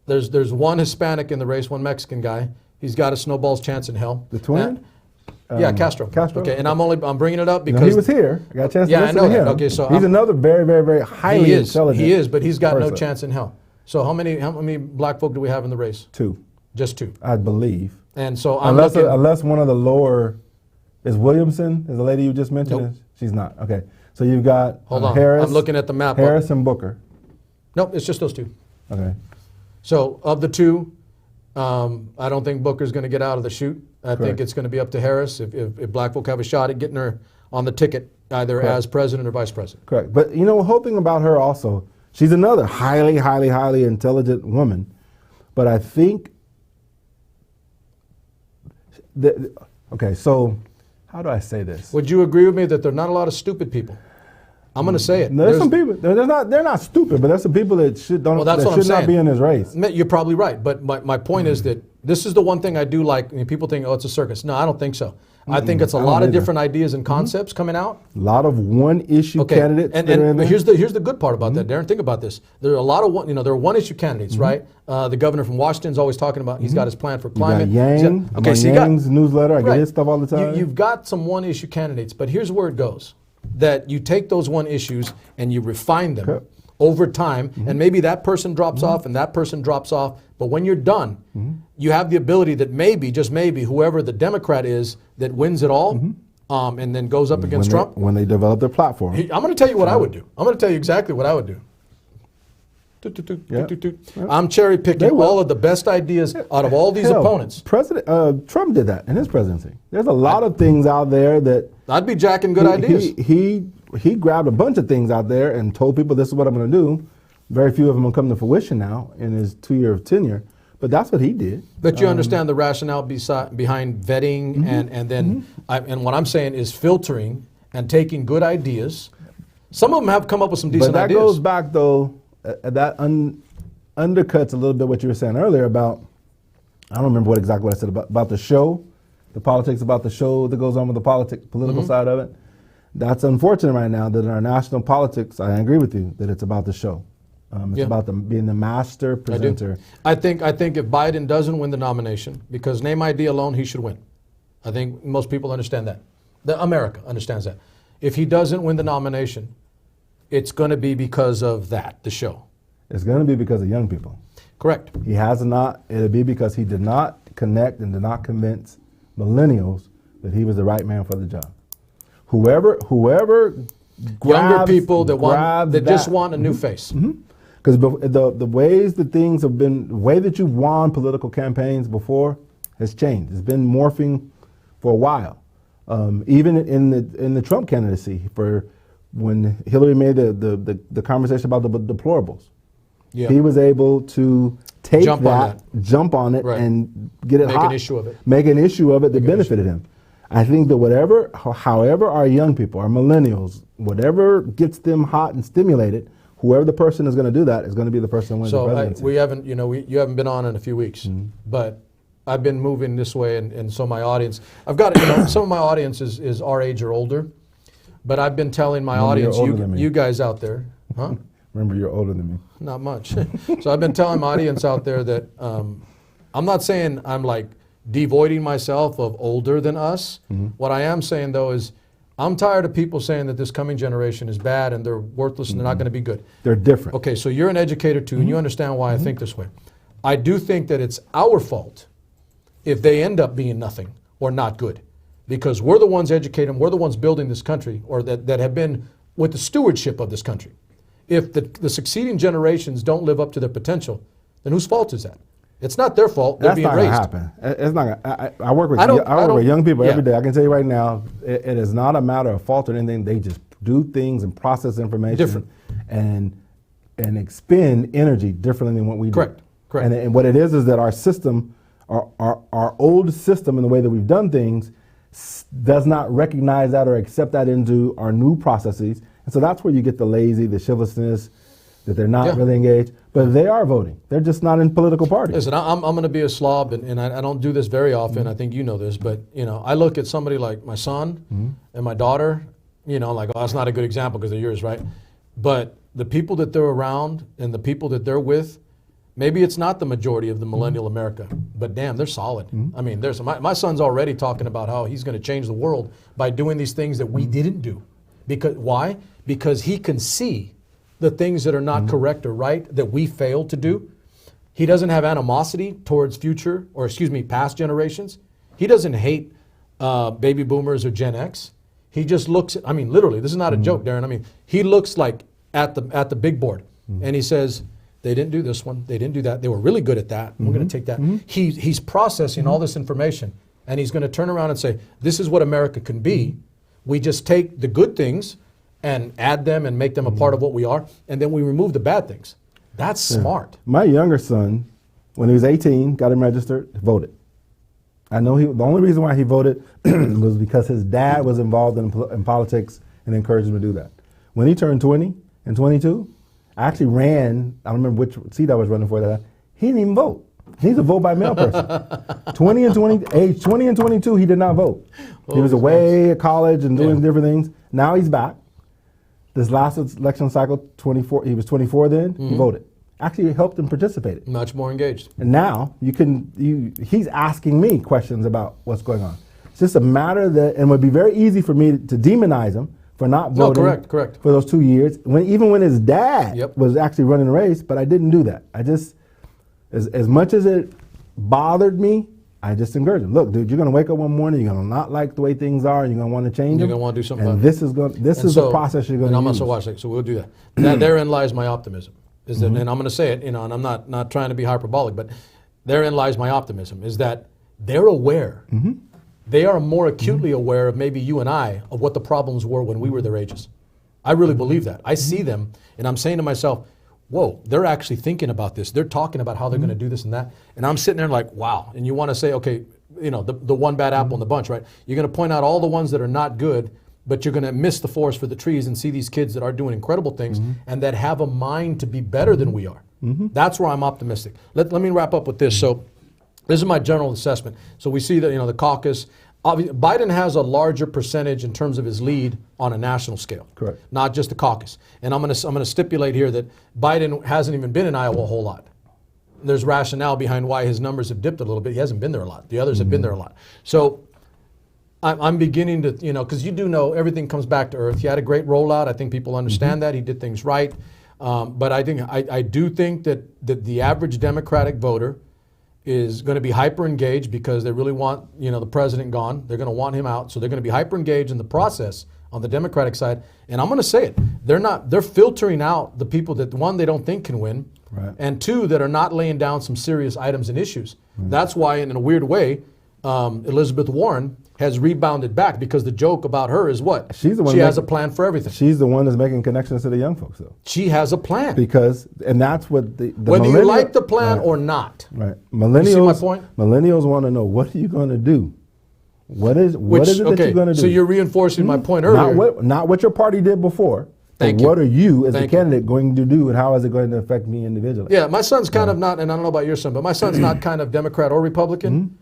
S2: There's one Hispanic in the race, one Mexican guy. He's got a snowball's chance in hell.
S3: The twin?
S2: Yeah, Castro.
S3: Castro?
S2: Okay, and I'm bringing it up
S3: You know,
S2: because
S3: he was here. I got a chance
S2: Yeah,
S3: to
S2: I
S3: listen
S2: know
S3: to
S2: that.
S3: him.
S2: Okay, so
S3: he's
S2: I'm-
S3: another very, very, very highly intelligent.
S2: He is, but he's got no
S3: person.
S2: chance in hell. So how many black folk do we have in the race?
S3: 2,
S2: Just 2.
S3: I believe.
S2: And so I'm
S3: Unless
S2: looking.
S3: unless one of the lower is Williamson, is the lady you just mentioned?
S2: Nope.
S3: She's not. Okay. So you've got
S2: Hold on.
S3: Harris.
S2: I'm looking at the map.
S3: Harris and Booker.
S2: Nope, it's just those 2.
S3: Okay.
S2: So of the 2, I don't think Booker's going to get out of the chute. I think
S3: Correct.
S2: it's going to be up to Harris if black folk have a shot at getting her on the ticket, either
S3: Correct.
S2: as president or vice president.
S3: Correct. But you know, the whole thing about her also, she's another highly, highly, highly intelligent woman. But I think okay, so how do I say this?
S2: Would you agree with me that there are not a lot of stupid people? I'm going to say it.
S3: There's some people. They're not stupid, but there's some people that should
S2: Well, that's
S3: that
S2: what I'm
S3: should not
S2: saying.
S3: be in this race.
S2: You're probably right, but my point is that this is the one thing I do like. I mean, people think, oh, it's a circus. No, I don't think so. I think it's a
S3: I don't
S2: lot of
S3: either.
S2: different ideas and concepts coming out.
S3: A lot of one-issue
S2: Okay,
S3: candidates
S2: and
S3: that are in there.
S2: here's the good part about that, Darren. Think about this. There are a lot of there are one-issue candidates, right? The governor from Washington's always talking about he's got his plan for
S3: You got
S2: climate.
S3: Yang.
S2: He's got-
S3: I'm on Yang's newsletter. I get his stuff all the time.
S2: You've got some one-issue candidates, but here's where it goes: that you take those one issues and you refine them
S3: Okay.
S2: over time, and maybe that person drops off and that person drops off. But when you're done, you have the ability that maybe, just maybe, whoever the Democrat is that wins it all, and then goes up against Trump.
S3: when they develop their platform.
S2: I'm going to tell you what I would do. I'm going to tell you exactly what I would do. Toot, toot, toot,
S3: Yeah.
S2: toot, toot, toot. I'm cherry picking all of the best ideas out of all these
S3: Hell,
S2: opponents.
S3: President Trump did that in his presidency. There's a lot of things out there that
S2: I'd be jacking good ideas.
S3: he grabbed a bunch of things out there and told people this is what I'm going to do. Very few of them will come to fruition now in his 2-year tenure, but that's what he did.
S2: But you understand the rationale behind vetting and then and what I'm saying is filtering and taking good ideas. Some of them have come up with some decent
S3: But that
S2: ideas.
S3: goes back though. That undercuts a little bit what you were saying earlier about. I don't remember exactly what I said about the show, the politics about the show that goes on with the political side of it. That's unfortunate right now that in our national politics, I agree with you that it's about the show. It's
S2: Yeah.
S3: about being the master presenter.
S2: I think if Biden doesn't win the nomination, because name ID alone, he should win. I think most people understand that. America understands that. If he doesn't win the nomination, it's going to be because of that, the show.
S3: It's going to be because of young people.
S2: Correct.
S3: He has not. It'll be because he did not connect and did not convince millennials that he was the right man for the job. Whoever
S2: Younger people that just
S3: that-
S2: want a new face.
S3: Because the ways that things have been, the way that you've won political campaigns before has changed. It's been morphing for a while. Even in the Trump candidacy, for when Hillary made the conversation about the deplorables,
S2: Yeah.
S3: he was able to take
S2: Jump on
S3: jump on it,
S2: Right.
S3: and get it
S2: Make
S3: hot.
S2: an issue of it.
S3: Make an issue of it that
S2: Make an
S3: benefited him. I think that however our young people, our millennials, whatever gets them hot and stimulated, whoever the person is going to do that is going to be the person who wins the
S2: So
S3: presidency.
S2: we haven't, you haven't been on in a few weeks, but I've been moving this way, and so my audience, I've got, some of my audience is our age or older, but I've been telling my
S3: Remember, you're
S2: audience,
S3: older than me.
S2: you guys out there, huh?
S3: Remember, you're older than me.
S2: Not much. So I've been telling my audience out there that I'm not saying I'm like devoiding myself of older than us. What I am saying though is I'm tired of people saying that this coming generation is bad and they're worthless and they're not going to be good.
S3: They're different.
S2: Okay, so you're an educator too, and you understand why I think this way. I do think that it's our fault if they end up being nothing or not good, because we're the ones educating them, we're the ones building this country, or that have been with the stewardship of this country. If the succeeding generations don't live up to their potential, then whose fault is that? It's not their fault. They're
S3: That's
S2: being
S3: not
S2: raised.
S3: going to happen. It's not. I work with
S2: I don't-
S3: with young people
S2: yeah.
S3: every day. I can tell you right now, it is not a matter of fault or anything. They just do things and process information
S2: Different.
S3: and expend energy differently than what we do.
S2: Correct.
S3: And what it is that our system, our old system, and the way that we've done things, does not recognize that or accept that into our new processes. And so that's where you get the lazy, the shiftlessness, that they're not
S2: Yeah.
S3: really engaged. But they are voting. They're just not in political parties.
S2: Listen, I'm going to be a slob, and I don't do this very often. I think you know this, but I look at somebody like my son and my daughter. Like, oh, that's not a good example because they're yours, right? But the people that they're around and the people that they're with, maybe it's not the majority of the millennial America, but damn, they're solid. I mean, my son's already talking about how he's going to change the world by doing these things that we didn't do. Because why? Because he can see the things that are not correct or right that we failed to do. He doesn't have animosity towards past generations. He doesn't hate baby boomers or Gen X. He just looks at, literally, this is not a joke, Darren. He looks like at the big board and he says, they didn't do this one, they didn't do that, they were really good at that, we're going to take that. He's processing all this information, and he's going to turn around and say, this is what America can be. We just take the good things and add them and make them a part of what we are, and then we remove the bad things. That's smart.
S3: My younger son, when he was 18, got him registered, voted. I know the only reason why he voted was because his dad was involved in politics and encouraged him to do that. When he turned 20 and 22, I actually ran, I don't remember which seat I was running for that. He didn't even vote. He's a vote by mail person. Age 20 and 22, he did not vote. He was away at college and doing different things. Now he's back. This last election cycle, 24, he was 24 then, he voted. Actually helped him participate.
S2: Much more engaged.
S3: And now he's asking me questions about what's going on. It's just a matter that, and it would be very easy for me to demonize him for not voting
S2: correct.
S3: for those 2 years, even when his dad was actually running the race, but I didn't do that. I just, as much as it bothered me, I just encouraged him. Look, dude, you're going to wake up one morning, you're going to not like the way things are, and you're going to want to change them.
S2: You're going to want to do something
S3: and
S2: about
S3: it. This is the process you're going to use.
S2: And I'm also watching, so we'll do that. Therein lies my optimism. Is that, and I'm going to say it, and I'm not trying to be hyperbolic, but therein lies my optimism, is that they're aware. They are more acutely aware of maybe you and I of what the problems were when we were their ages. I really believe that. I see them, and I'm saying to myself, whoa, they're actually thinking about this. They're talking about how they're going to do this and that. And I'm sitting there like, wow. And you want to say, okay, the one bad apple in the bunch, right? You're going to point out all the ones that are not good, but you're going to miss the forest for the trees and see these kids that are doing incredible things and that have a mind to be better than we are. That's where I'm optimistic. Let me wrap up with this. So this is my general assessment. So we see that, the caucus, Biden has a larger percentage in terms of his lead on a national scale.
S3: Correct.
S2: Not just the caucus. And I'm going to stipulate here that Biden hasn't even been in Iowa a whole lot. There's rationale behind why his numbers have dipped a little bit. He hasn't been there a lot. The others have been there a lot. So I'm beginning to, because you do know everything comes back to earth. He had a great rollout. I think people understand that. He did things right. But I do think that the average Democratic voter is going to be hyper engaged because they really want, the president gone. They're going to want him out. So they're going to be hyper engaged in the process on the Democratic side. And I'm going to say it. They're filtering out the people that, one, they don't think can win.
S3: Right.
S2: And two, that are not laying down some serious items and issues. That's why, in a weird way, Elizabeth Warren has rebounded back, because the joke about her is what?
S3: She's the one
S2: she has a plan for everything.
S3: She's the one that's making connections to the young folks, though.
S2: She has a plan.
S3: And that's what the
S2: whether you like the plan or not.
S3: Right. Millennials,
S2: you see my point?
S3: Millennials want to know, what are you going to do? What is it that you're going to do?
S2: So you're reinforcing my point earlier.
S3: Not what your party did before.
S2: Thank you.
S3: What are you as a
S2: Thank
S3: candidate going to do, and how is it going to affect me individually?
S2: Yeah, my son's kind of not, and I don't know about your son, but my son's not kind of Democrat or Republican.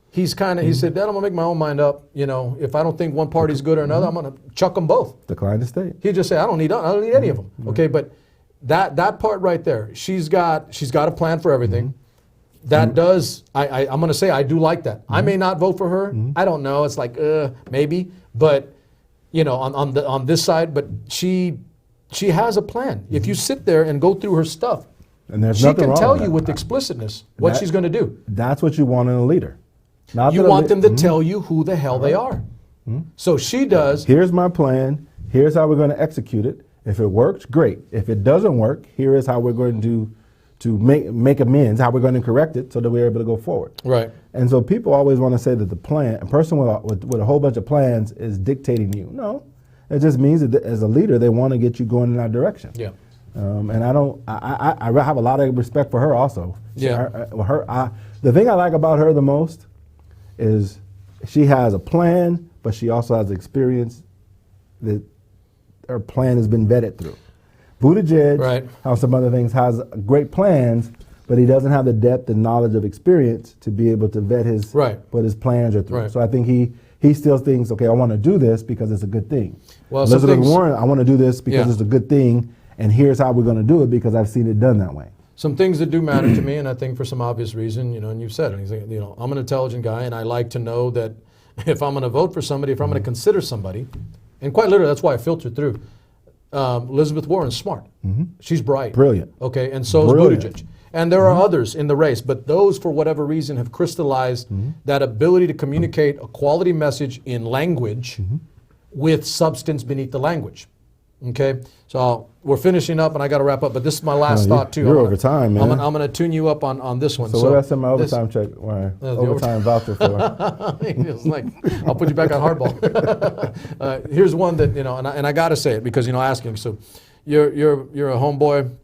S2: He's kind of, he said, Dad, I'm going to make my own mind up. If I don't think one party's good or another, I'm going to chuck them both.
S3: Decline to state.
S2: He'd just say, I don't need any of them. Okay, but that part right there, she's got a plan for everything. That does, I'm going to say, I do like that. I may not vote for her. I don't know. It's like, maybe. But, on this side, but she has a plan. If you sit there and go through her stuff,
S3: and there's
S2: she
S3: nothing
S2: can
S3: wrong
S2: tell
S3: with
S2: you
S3: that.
S2: with explicitness what she's going to do.
S3: That's what you want in a leader.
S2: You want them to tell you who the hell they are. So she does.
S3: Here's my plan. Here's how we're going to execute it. If it works, great. If it doesn't work, here is how we're going to make amends, how we're going to correct it so that we're able to go forward.
S2: Right.
S3: And so people always want to say that a person with a whole bunch of plans is dictating you. No. It just means that as a leader, they want to get you going in that direction.
S2: Yeah.
S3: And I have a lot of respect for her also.
S2: Yeah.
S3: The thing I like about her the most is she has a plan, but she also has experience that her plan has been vetted through. Buttigieg,
S2: right,
S3: how some other things, has great plans, but he doesn't have the depth and knowledge of experience to be able to vet what his plans are through.
S2: Right.
S3: So I think he still thinks, okay, I want to do this because it's a good thing.
S2: Well,
S3: Elizabeth Warren, I want to do this because it's a good thing, and here's how we're going to do it because I've seen it done that way.
S2: Some things that do matter to me, and I think for some obvious reason, and you've said it, I'm an intelligent guy, and I like to know that if I'm going to vote for somebody, if I'm going to consider somebody, and quite literally, that's why I filtered through. Elizabeth Warren's smart. She's bright.
S3: Brilliant.
S2: Okay, and so is Buttigieg. And there are others in the race, but those, for whatever reason, have crystallized that ability to communicate a quality message in language with substance beneath the language. Okay, so we're finishing up, and I got to wrap up, but this is my last thought, too.
S3: You're over time, man.
S2: I'm going to tune you up on this one.
S3: So what did I send my overtime check? Overtime voucher for?
S2: It's like, I'll put you back on hardball. Here's one that, and I got to say it because, asking. So you're a homeboy,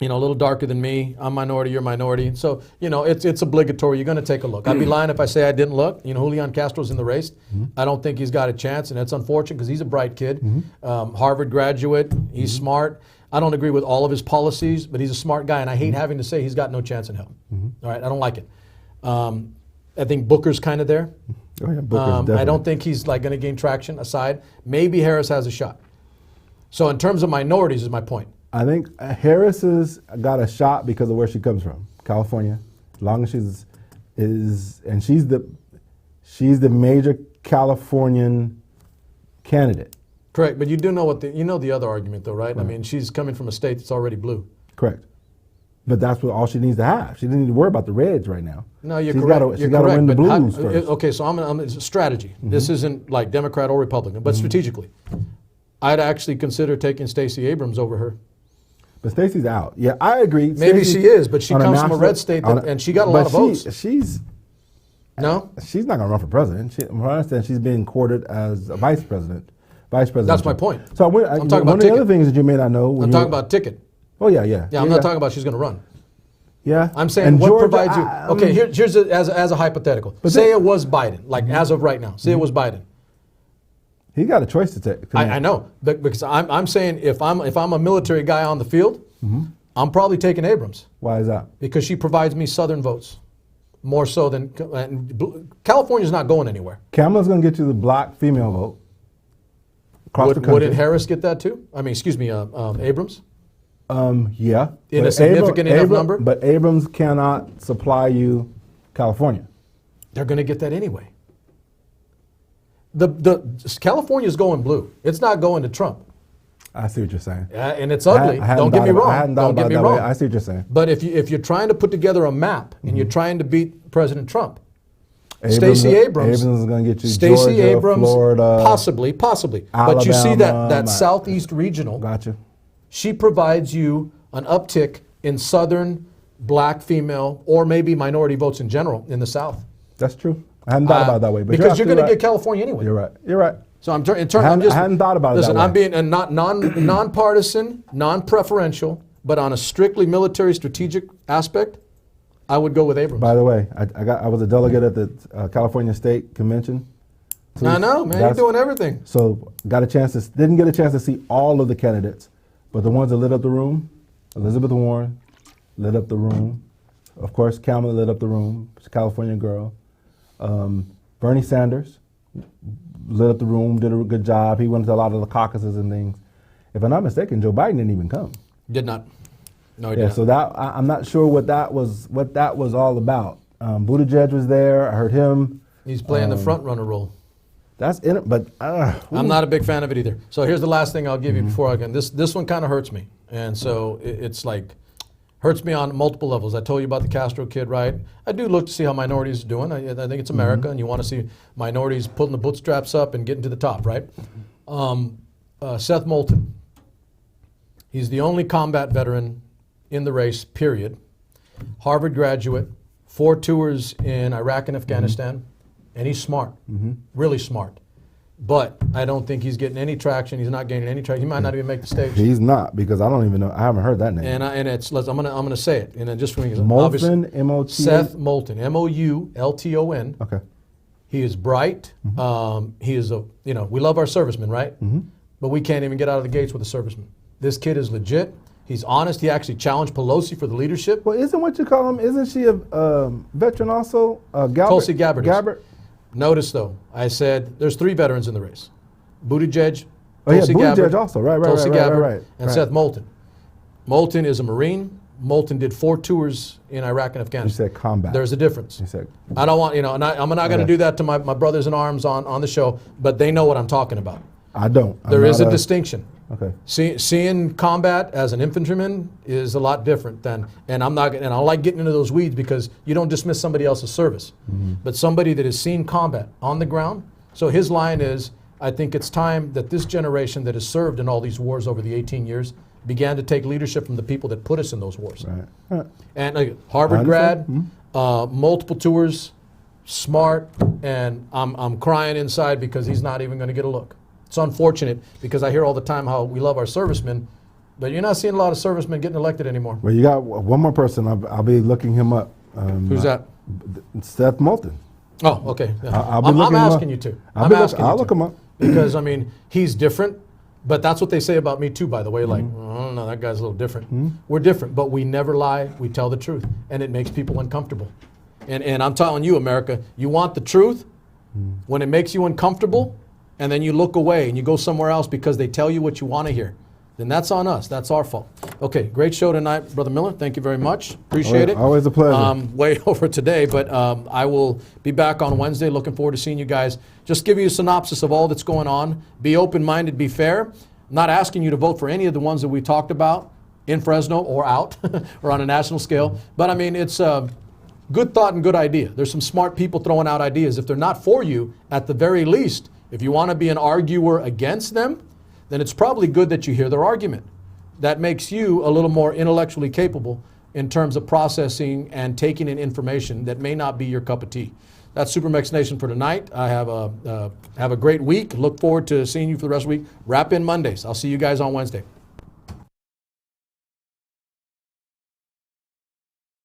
S2: a little darker than me. I'm minority, you're minority. So, it's obligatory. You're going to take a look. I'd be lying if I say I didn't look. Julian Castro's in the race. I don't think he's got a chance, and it's unfortunate because he's a bright kid. Harvard graduate. He's smart. I don't agree with all of his policies, but he's a smart guy, and I hate having to say he's got no chance in hell. All right, I don't like it. I think Booker's kind of there.
S3: Oh, yeah, Booker's definitely.
S2: I don't think he's going to gain traction aside. Maybe Harris has a shot. So in terms of minorities is my point.
S3: I think Harris has got a shot because of where she comes from, California. As long as she's the major Californian candidate.
S2: Correct, but you do know the other argument though, right? I mean, she's coming from a state that's already blue.
S3: Correct. But that's all she needs to have. She doesn't need to worry about the reds right now.
S2: No, you're correct.
S3: She's got to win the blues first.
S2: Okay, so it's a strategy. This isn't like Democrat or Republican, but strategically. I'd actually consider taking Stacey Abrams over her.
S3: But Stacey's out. Yeah, I agree.
S2: Maybe she is, but she comes from a red state, and she got a lot of votes. No?
S3: She's not going to run for president. From what I understand, she's being courted as a vice president.
S2: That's my point.
S3: So I'm talking about one of the other things that you may not know.
S2: I'm talking about ticket.
S3: Oh, yeah.
S2: Yeah, I'm not talking about she's going to run.
S3: Yeah.
S2: I'm saying what provides you. Okay, here's as a hypothetical. Say it was Biden, like as of right now. Say it was Biden.
S3: He got a choice to take.
S2: I know, because I'm saying if I'm a military guy on the field, I'm probably taking Abrams.
S3: Why is that?
S2: Because she provides me Southern votes, more so than California's not going anywhere.
S3: Kamala's going to get you the black female vote across the country.
S2: Wouldn't Harris get that too? I mean, excuse me, Abrams?
S3: Yeah.
S2: In
S3: But
S2: a significant enough number?
S3: But Abrams cannot supply you California.
S2: They're going to get that anyway. The California's going blue. It's not going to Trump.
S3: I see what you're saying.
S2: And it's ugly. Don't get me wrong. Don't get me wrong.
S3: I see what you're saying.
S2: But if you're trying to put together a map and you're trying to beat President Trump,
S3: Abrams
S2: Stacey Abrams
S3: is going to get you
S2: Stacey
S3: Georgia,
S2: Abrams,
S3: Florida,
S2: possibly. But you see
S3: Alabama,
S2: that Southeast regional.
S3: Gotcha.
S2: She provides you an uptick in Southern black female or maybe minority votes in general in the South.
S3: That's true. I hadn't thought about it that way. But
S2: because you're going to
S3: right.
S2: get California anyway.
S3: You're right. You're right.
S2: So I'm
S3: I hadn't thought about it
S2: listen,
S3: that way.
S2: I'm being non-partisan, non-preferential, but on a strictly military strategic aspect, I would go with Abrams.
S3: By the way, I was a delegate at the California State Convention.
S2: I know, man. You're doing everything.
S3: So didn't get a chance to see all of the candidates, but the ones that lit up the room, Elizabeth Warren lit up the room. Of course, Kamala lit up the room. She's a California girl. Bernie Sanders lit up the room, did a good job. He went to a lot of the caucuses and things. If I'm not mistaken, Joe Biden didn't even come.
S2: Did not. No, he did not.
S3: So I'm not sure what that was all about. Buttigieg was there. I heard him.
S2: He's playing the front runner role.
S3: That's in it, but
S2: I'm not a big fan of it either. So here's the last thing I'll give you before I go. This one kind of hurts me, and so it's like hurts me on multiple levels. I told you about the Castro kid, right? I do look to see how minorities are doing. I think it's America, and you want to see minorities putting the bootstraps up and getting to the top, right? Seth Moulton. He's the only combat veteran in the race, period. Harvard graduate, 4 tours in Iraq and Afghanistan, and he's smart, really smart. But I don't think he's getting any traction. He's not gaining any traction. He might not even make the stage.
S3: He's not, because I don't even know. I haven't heard that name.
S2: And it's I'm gonna say it. And then just for me,
S3: Moulton, M-O-T-A?
S2: Seth Moulton, M-O-U-L-T-O-N.
S3: Okay.
S2: He is bright. He is we love our servicemen, right? But we can't even get out of the gates with a serviceman. This kid is legit. He's honest. He actually challenged Pelosi for the leadership.
S3: Well, isn't what you call him? Isn't she a veteran also?
S2: Tulsi Gabbard.
S3: Gabbard.
S2: Notice though, I said there's 3 veterans in the race: Buttigieg,
S3: Tulsi
S2: Gabbard,
S3: Gabbard also. Tulsi Gabbard,
S2: and Seth Moulton. Moulton is a Marine. Moulton did 4 tours in Iraq and Afghanistan.
S3: You said combat.
S2: There's a difference.
S3: You said.
S2: I don't want, and I'm not going to do that to my brothers in arms on the show, but they know what I'm talking about.
S3: I don't.
S2: There is a distinction.
S3: Okay.
S2: Seeing combat as an infantryman is a lot different than, and I don't like getting into those weeds because you don't dismiss somebody else's service, but somebody that has seen combat on the ground. So his line is, I think it's time that this generation that has served in all these wars over the 18 years began to take leadership from the people that put us in those wars.
S3: Right.
S2: And Harvard grad, multiple tours, smart, and I'm crying inside because he's not even going to get a look. It's unfortunate because I hear all the time how we love our servicemen, but you're not seeing a lot of servicemen getting elected anymore.
S3: Well, you got one more person. I'll be looking him up.
S2: Who's that?
S3: Seth Moulton.
S2: Oh, okay. Yeah.
S3: I'm
S2: asking you to.
S3: I'll look him up.
S2: Because, he's different, but that's what they say about me too, by the way. Like, I don't know, that guy's a little different. We're different, but we never lie. We tell the truth, and it makes people uncomfortable. And I'm telling you, America, you want the truth when it makes you uncomfortable, and then you look away and you go somewhere else because they tell you what you want to hear, then that's on us. That's our fault. Okay, great show tonight, Brother Miller. Thank you very much. Appreciate it.
S3: Always a pleasure.
S2: Way over today, but I will be back on Wednesday. Looking forward to seeing you guys. Just give you a synopsis of all that's going on. Be open-minded, be fair. I'm not asking you to vote for any of the ones that we talked about in Fresno or out or on a national scale, but it's good thought and good idea. There's some smart people throwing out ideas. If they're not for you, at the very least, if you want to be an arguer against them, then it's probably good that you hear their argument. That makes you a little more intellectually capable in terms of processing and taking in information that may not be your cup of tea. That's SuperMex Nation for tonight. I have a great week. Look forward to seeing you for the rest of the week. Wrap in Mondays. I'll see you guys on Wednesday.